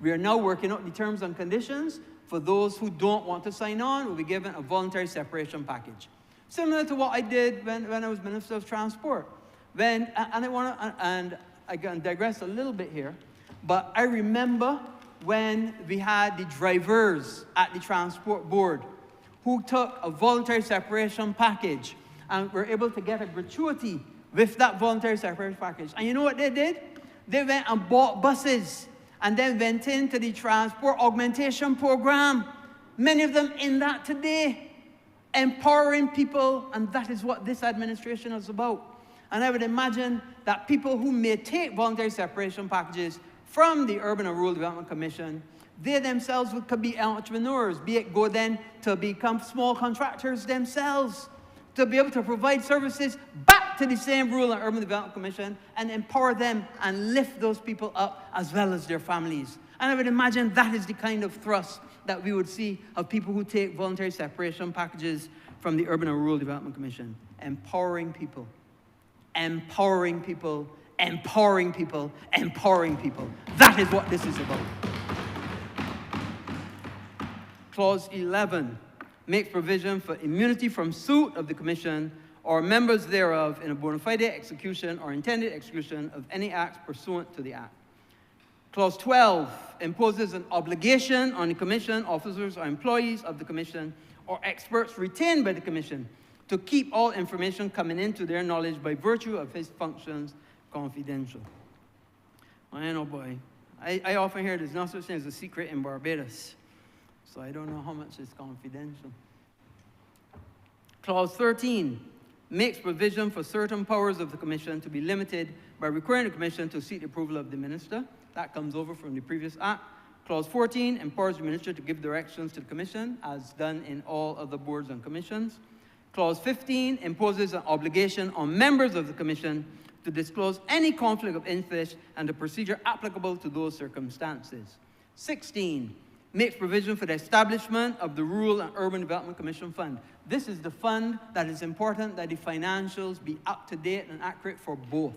We are now working out the terms and conditions. For those who don't want to sign on, will be given a voluntary separation package. Similar to what I did when I was Minister of Transport. And I can digress a little bit here, but I remember when we had the drivers at the Transport Board who took a voluntary separation package and were able to get a gratuity with that voluntary separation package. And you know what they did? They went and bought buses and then went into the transport augmentation program. Many of them in that today, empowering people, and that is what this administration is about. And I would imagine that people who may take voluntary separation packages from the Urban and Rural Development Commission, they themselves could be entrepreneurs, be it go then to become small contractors themselves, to be able to provide services back to the same Rural and Urban Development Commission and empower them and lift those people up as well as their families. And I would imagine that is the kind of thrust that we would see of people who take voluntary separation packages from the Urban and Rural Development Commission. Empowering people. Empowering people, empowering people, empowering people. That is what this is about. Clause 11 makes provision for immunity from suit of the Commission or members thereof in a bona fide execution or intended execution of any acts pursuant to the Act. Clause 12 imposes an obligation on the Commission, officers or employees of the Commission, or experts retained by the Commission to keep all information coming into their knowledge by virtue of his functions confidential. I know, boy. I often hear there's no such thing as a secret in Barbados, so I don't know how much is confidential. Clause 13 makes provision for certain powers of the Commission to be limited by requiring the Commission to seek the approval of the Minister. That comes over from the previous Act. Clause 14 empowers the Minister to give directions to the Commission, as done in all other boards and commissions. Clause 15 imposes an obligation on members of the Commission to disclose any conflict of interest and the procedure applicable to those circumstances. 16 makes provision for the establishment of the Rural and Urban Development Commission Fund. This is the fund that is important that the financials be up to date and accurate for both.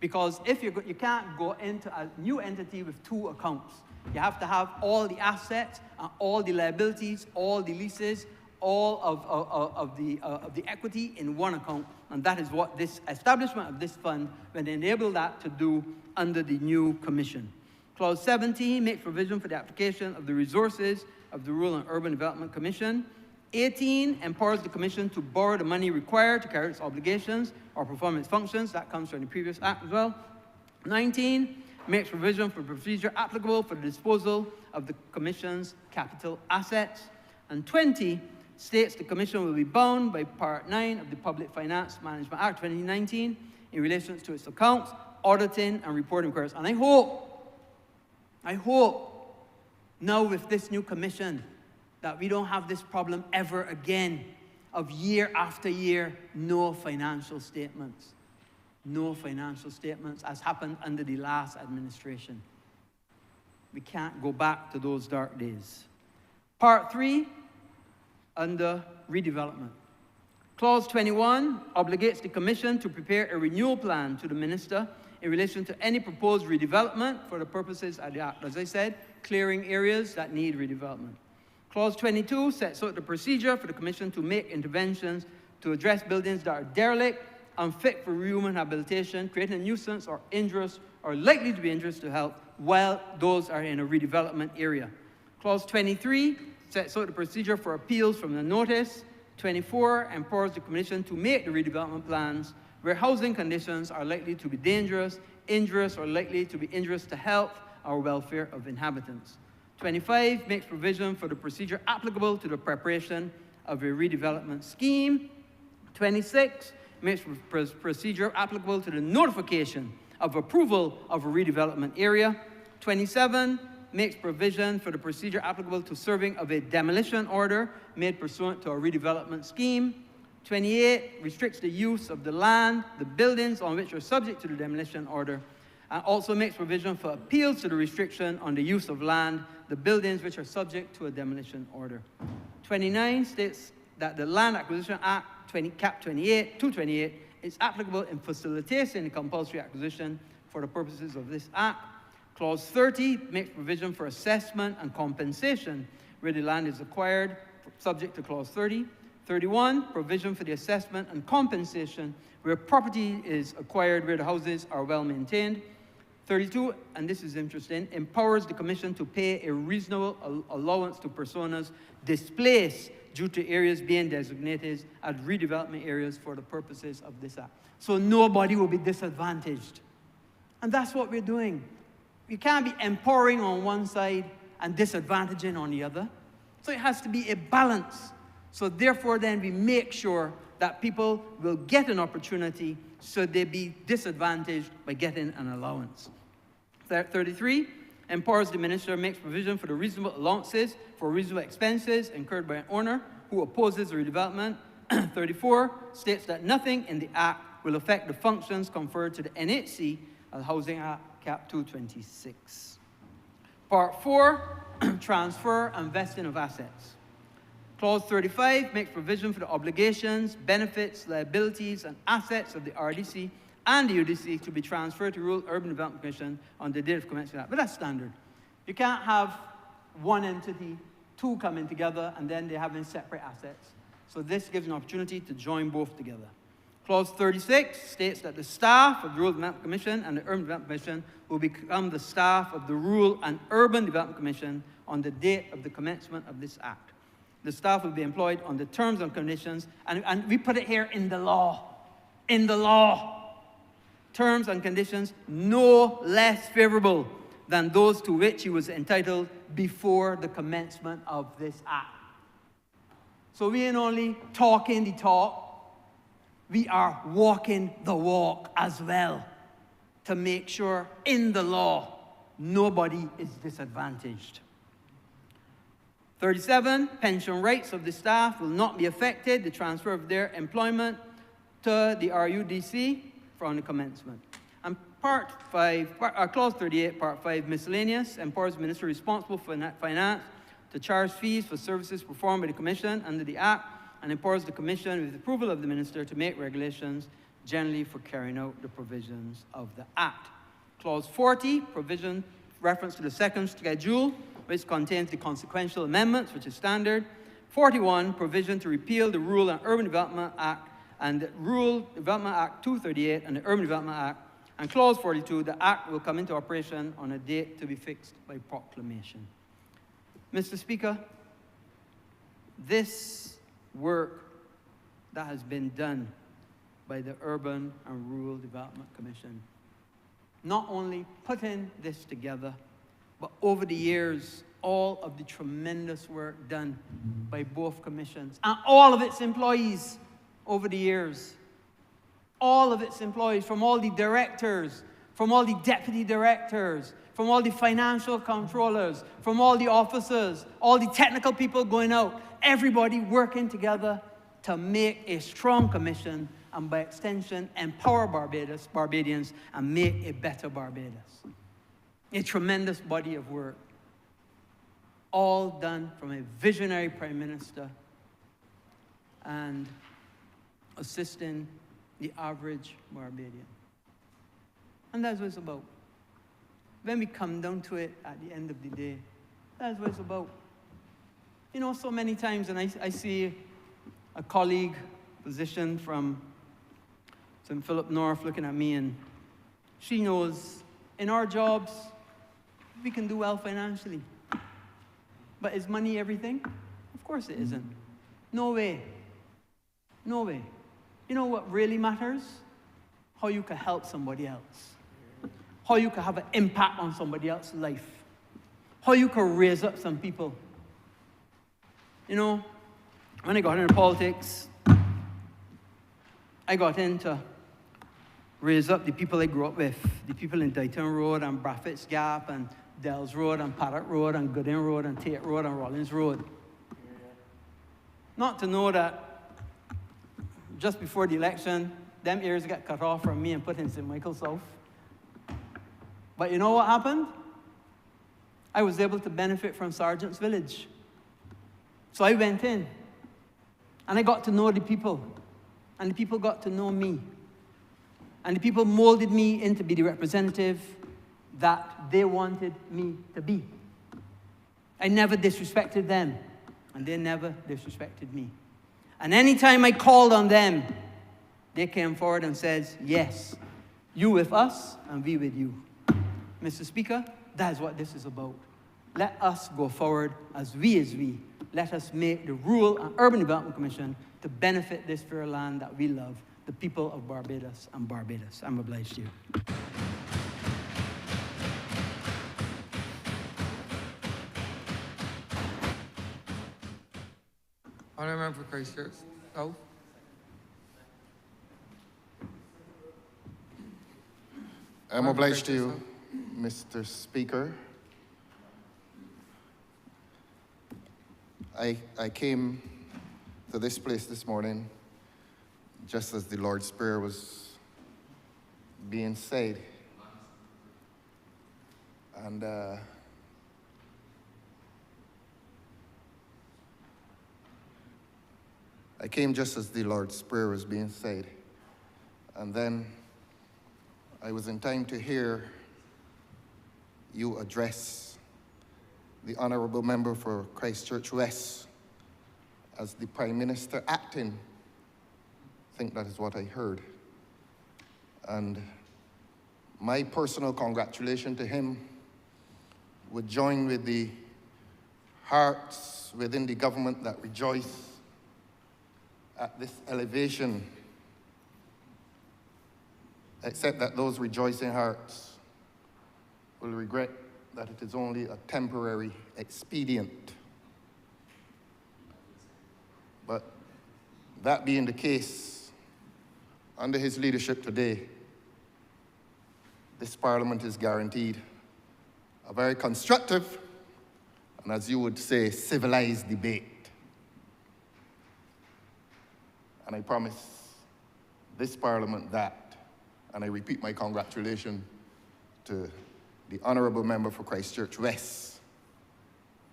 Because if you can't go into a new entity with two accounts. You have to have all the assets, all the liabilities, all the leases, all of the equity in one account. And that is what this establishment of this fund will enable that to do under the new commission. Clause 17 makes provision for the application of the resources of the Rural and Urban Development Commission. 18 empowers the Commission to borrow the money required to carry its obligations or perform its functions. That comes from the previous Act as well. 19 makes provision for procedure applicable for the disposal of the Commission's capital assets. And 20 states the Commission will be bound by Part 9 of the Public Finance Management Act 2019 in relation to its accounts, auditing, and reporting requirements. And I hope now with this new Commission that we don't have this problem ever again of year after year, no financial statements. No financial statements, as happened under the last administration. We can't go back to those dark days. Part 3, under redevelopment. Clause 21 obligates the Commission to prepare a renewal plan to the Minister in relation to any proposed redevelopment for the purposes of the Act. As I said, clearing areas that need redevelopment. Clause 22 sets out the procedure for the Commission to make interventions to address buildings that are derelict, unfit for human habitation, creating a nuisance or injurious or likely to be injurious to health while those are in a redevelopment area. Clause 23 sets out the procedure for appeals from the notice. 24 empowers the Commission to make the redevelopment plans where housing conditions are likely to be dangerous, injurious, or likely to be injurious to health or welfare of inhabitants. 25 makes provision for the procedure applicable to the preparation of a redevelopment scheme. 26 makes procedure applicable to the notification of approval of a redevelopment area. 27 makes provision for the procedure applicable to serving of a demolition order made pursuant to a redevelopment scheme. 28 restricts the use of the land, the buildings on which are subject to the demolition order, and also makes provision for appeals to the restriction on the use of land, the buildings which are subject to a demolition order. 29 states that the Land Acquisition Act, Cap 228, is applicable in facilitating the compulsory acquisition for the purposes of this Act. Clause 30 makes provision for assessment and compensation where the land is acquired, subject to Clause 30. 31, provision for the assessment and compensation where property is acquired where the houses are well maintained. 32, and this is interesting, empowers the Commission to pay a reasonable allowance to personas displaced due to areas being designated as redevelopment areas for the purposes of this Act. So nobody will be disadvantaged. And that's what we're doing. We can't be empowering on one side and disadvantaging on the other. So it has to be a balance. So therefore then we make sure that people will get an opportunity so they be disadvantaged by getting an allowance. 33, empowers the Minister, makes provision for the reasonable allowances for reasonable expenses incurred by an owner who opposes the redevelopment. 34, states that nothing in the Act will affect the functions conferred to the NHC of the Housing Act, Cap 226. Part 4, transfer and vesting of assets. Clause 35 makes provision for the obligations, benefits, liabilities, and assets of the RDC and the UDC to be transferred to Rural Urban Development Commission on the date of commencement of that. But that's standard. You can't have one entity, two coming together, and then they're having separate assets. So this gives an opportunity to join both together. Clause 36 states that the staff of the Rural Development Commission and the Urban Development Commission will become the staff of the Rural and Urban Development Commission on the date of the commencement of this Act. The staff will be employed on the terms and conditions, and we put it here in the law. In the law. Terms and conditions no less favorable than those to which he was entitled before the commencement of this Act. So we ain't only talking the talk, we are walking the walk as well to make sure in the law nobody is disadvantaged. 37, pension rights of the staff will not be affected, the transfer of their employment to the RUDC from the commencement. And Clause 38, Part 5, miscellaneous, empowers the Minister responsible for finance to charge fees for services performed by the Commission under the Act, and empowers the Commission, with the approval of the Minister, to make regulations generally for carrying out the provisions of the Act. Clause 40, provision reference to the second schedule, which contains the consequential amendments, which is standard. 41, provision to repeal the Rural and Urban Development Act and the Rural Development Act 238 and the Urban Development Act. And Clause 42, the Act will come into operation on a date to be fixed by proclamation. Mr. Speaker, this work that has been done by the Urban and Rural Development Commission, not only putting this together, but over the years all of the tremendous work done by both commissions and all of its employees over the years. All of its employees, from all the directors, from all the deputy directors, from all the financial controllers, from all the officers, all the technical people going out, everybody working together to make a strong commission and by extension empower Barbadians and make a better Barbados. A tremendous body of work, all done from a visionary Prime Minister and assisting the average Barbadian. And that's what it's about. When we come down to it at the end of the day, that's what it's about. You know, so many times, and I see a colleague, physician from St. Philip North looking at me, and she knows in our jobs, we can do well financially. But is money everything? Of course it isn't. No way. No way. You know what really matters? How you can help somebody else. How you can have an impact on somebody else's life. How you can raise up some people. You know, when I got into politics, I got in to raise up the people I grew up with, the people in Dighton Road and Braffett's Gap and Dells Road and Paddock Road and Gooding Road and Tate Road and Rollins Road. Not to know that just before the election, them areas got cut off from me and put in St. Michael South. But you know what happened? I was able to benefit from Sergeant's Village. So I went in, and I got to know the people, and the people got to know me. And the people molded me into be the representative that they wanted me to be. I never disrespected them, and they never disrespected me. And anytime I called on them, they came forward and said, yes, you with us, and we with you. Mr. Speaker, that's what this is about. Let us go forward as we. Let us make the Rural and Urban Development Commission to benefit this fair land that we love, the people of Barbados and Barbados. I'm obliged to you.
Honourable Member for Christchurch South.
I'm obliged to you, Mr. Speaker. I came to this place this morning just as the Lord's Prayer was being said. And I came just as the Lord's Prayer was being said. And then I was in time to hear you address the Honourable Member for Christchurch West as the Prime Minister acting. I think that is what I heard. And my personal congratulations to him would join with the hearts within the government that rejoice at this elevation, except that those rejoicing hearts will regret that it is only a temporary expedient. But that being the case, under his leadership today, this Parliament is guaranteed a very constructive, and as you would say, civilized debate. And I promise this Parliament that, and I repeat my congratulations to the Honourable Member for Christchurch West,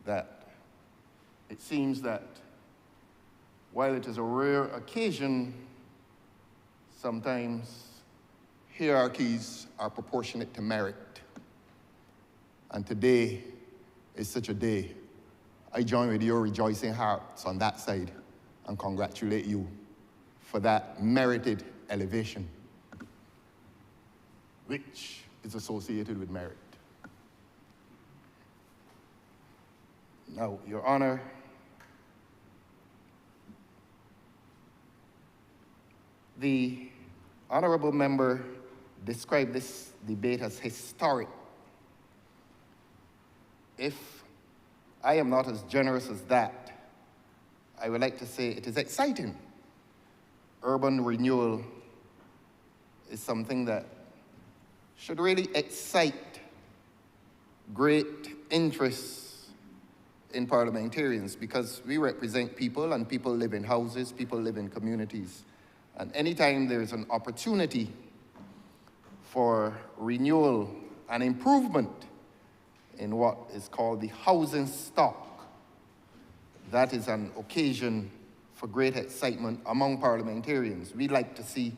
that it seems that while it is a rare occasion, sometimes hierarchies are proportionate to merit. And today is such a day. I join with your rejoicing hearts on that side and congratulate you for that merited elevation, which is associated with merit. Now, Your Honor, the Honourable Member described this debate as historic. If I am not as generous as that. I would like to say it is exciting. Urban renewal is something that should really excite great interest in parliamentarians, because we represent people, and people live in houses, people live in communities. And anytime there's an opportunity for renewal and improvement in what is called the housing stock, that is an occasion for great excitement among parliamentarians. We like to see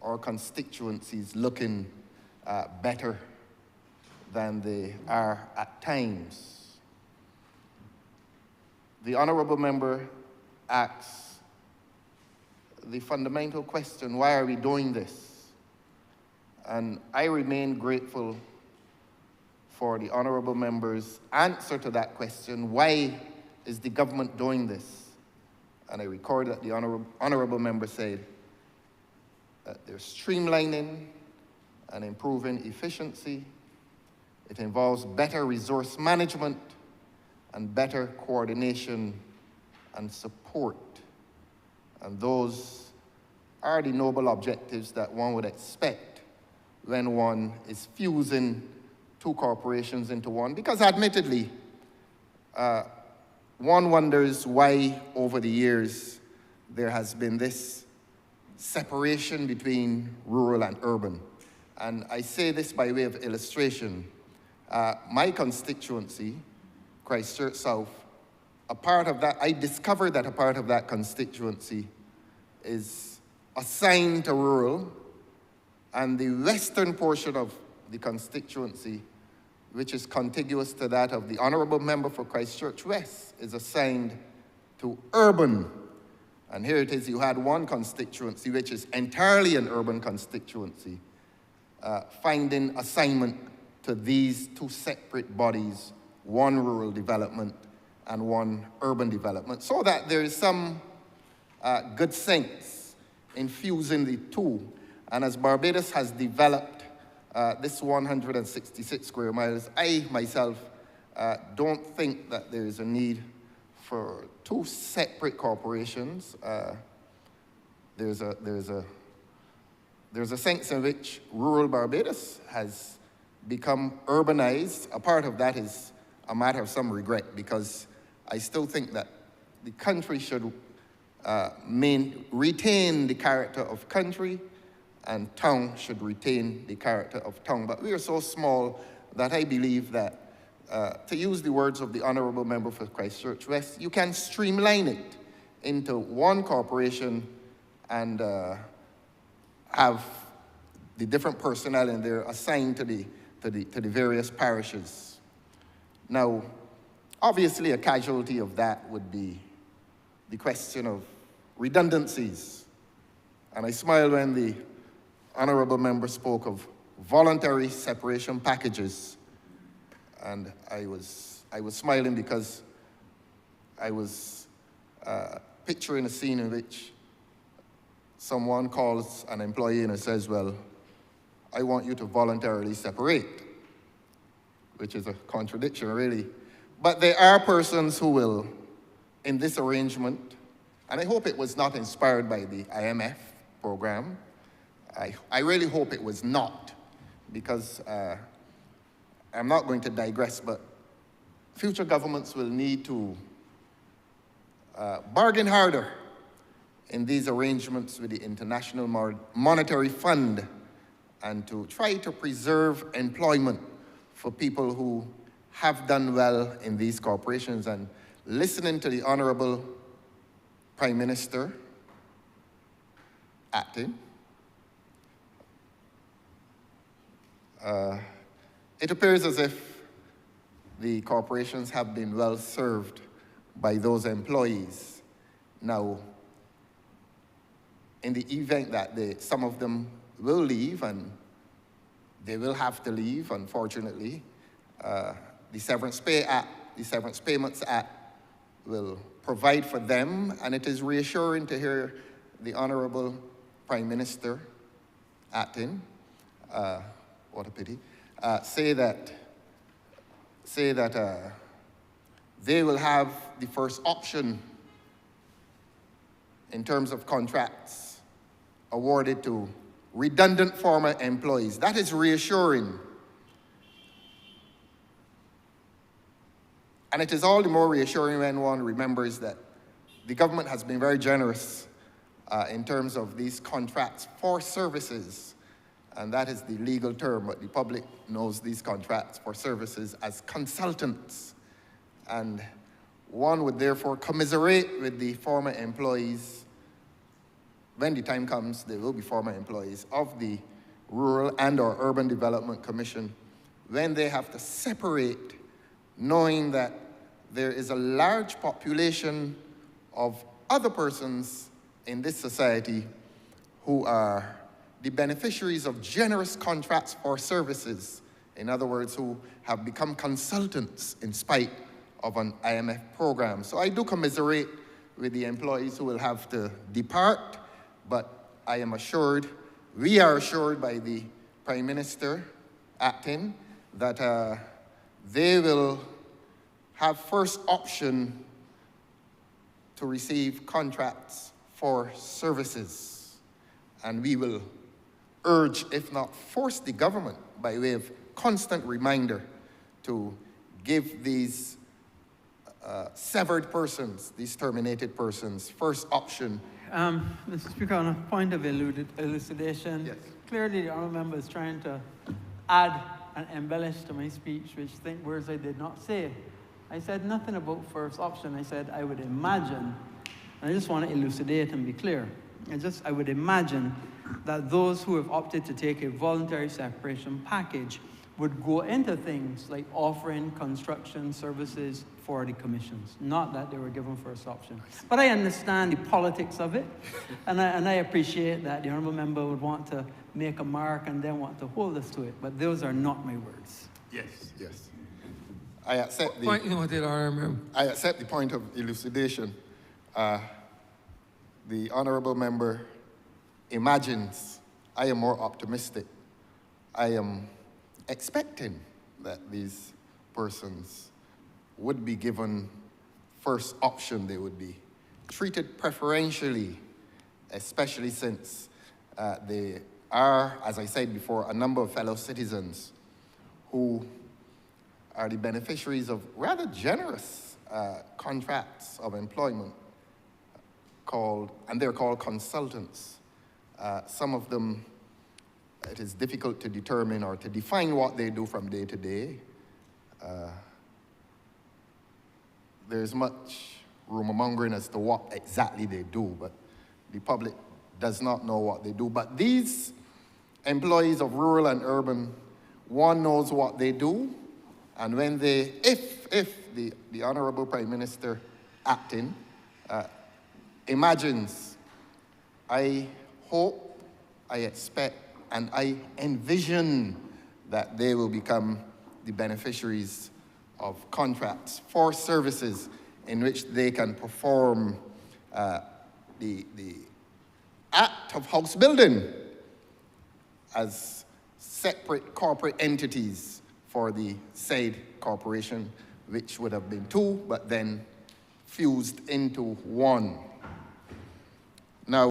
our constituencies looking better than they are at times. The honourable member asks the fundamental question, why are we doing this? And I remain grateful for the honourable member's answer to that question, why is the government doing this? And I record that the honourable member said that they're streamlining and improving efficiency. It involves better resource management and better coordination and support. And those are the noble objectives that one would expect when one is fusing two corporations into one. Because admittedly, one wonders why over the years there has been this separation between rural and urban. And I say this by way of illustration. My constituency, Christchurch South, a part of that, I discovered that a part of that constituency is assigned to rural, and the western portion of the constituency, which is contiguous to that of the honourable member for Christchurch West, is assigned to urban. And here it is, you had one constituency, which is entirely an urban constituency, finding assignment to these two separate bodies, one rural development and one urban development, so that there is some good sense in fusing the two. And as Barbados has developed this 166 square miles, I myself don't think that there is a need for two separate corporations. There's a sense in which rural Barbados has become urbanized. A part of that is a matter of some regret, because I still think that the country should retain the character of country, and town should retain the character of town. But we are so small that I believe that, to use the words of the honourable member for Christchurch West, you can streamline it into one corporation and have the different personnel in there assigned to the various parishes. Now, obviously a casualty of that would be the question of redundancies. And I smiled when the honourable member spoke of voluntary separation packages. And I was smiling because I was picturing a scene in which someone calls an employee and says, well, I want you to voluntarily separate, which is a contradiction, really. But there are persons who will, in this arrangement, and I hope it was not inspired by the IMF program. I really hope it was not, because I'm not going to digress, but future governments will need to bargain harder in these arrangements with the International Monetary Fund, and to try to preserve employment for people who have done well in these corporations. And listening to the Honourable Prime Minister acting, it appears as if the corporations have been well served by those employees. Now, in the event that some of them will leave, and they will have to leave, unfortunately, the Severance Pay Act, the Severance Payments Act will provide for them, and it is reassuring to hear the Honourable Prime Minister acting, what a pity, say that they will have the first option in terms of contracts awarded to redundant former employees. That is reassuring. And it is all the more reassuring when one remembers that the government has been very generous in terms of these contracts for services. And that is the legal term, but the public knows these contracts for services as consultants. And one would therefore commiserate with the former employees. When the time comes, there will be former employees of the Rural and/or Urban Development Commission when they have to separate, knowing that there is a large population of other persons in this society who are the beneficiaries of generous contracts for services. In other words, who have become consultants in spite of an IMF program. So I do commiserate with the employees who will have to depart, but I am assured, we are assured by the Prime Minister acting, that they will have first option to receive contracts for services. And we will urge, if not force, the government by way of constant reminder to give these severed persons, these terminated persons, first option.
Mr. Speaker, on a point of elucidation,
Yes.
clearly the honourable member is trying to add and embellish to my speech, which think words I did not say. I said nothing about first option. I said I would imagine, and I just want to elucidate and be clear. I would imagine that those who have opted to take a voluntary separation package would go into things like offering construction services for the commissions, not that they were given first option. But I understand the politics of it, and I appreciate that the honourable member would want to make a mark and then want to hold us to it, but those are not my words.
Yes. Yes. I accept the
Point noted, Honourable.
I accept the point of elucidation. The honourable member imagines. I am more optimistic. I am expecting that these persons would be given first option. They would be treated preferentially, especially since they are, as I said before, a number of fellow citizens who are the beneficiaries of rather generous contracts of employment and they're called consultants. Some of them, it is difficult to determine or to define what they do from day to day. There's much rumor-mongering as to what exactly they do, but the public does not know what they do. But these employees of rural and urban, one knows what they do, and when they, if the Honourable Prime Minister acting imagines, I hope, I expect, and I envision that they will become the beneficiaries of contracts for services in which they can perform the act of house building as separate corporate entities for the said corporation, which would have been two, but then fused into one.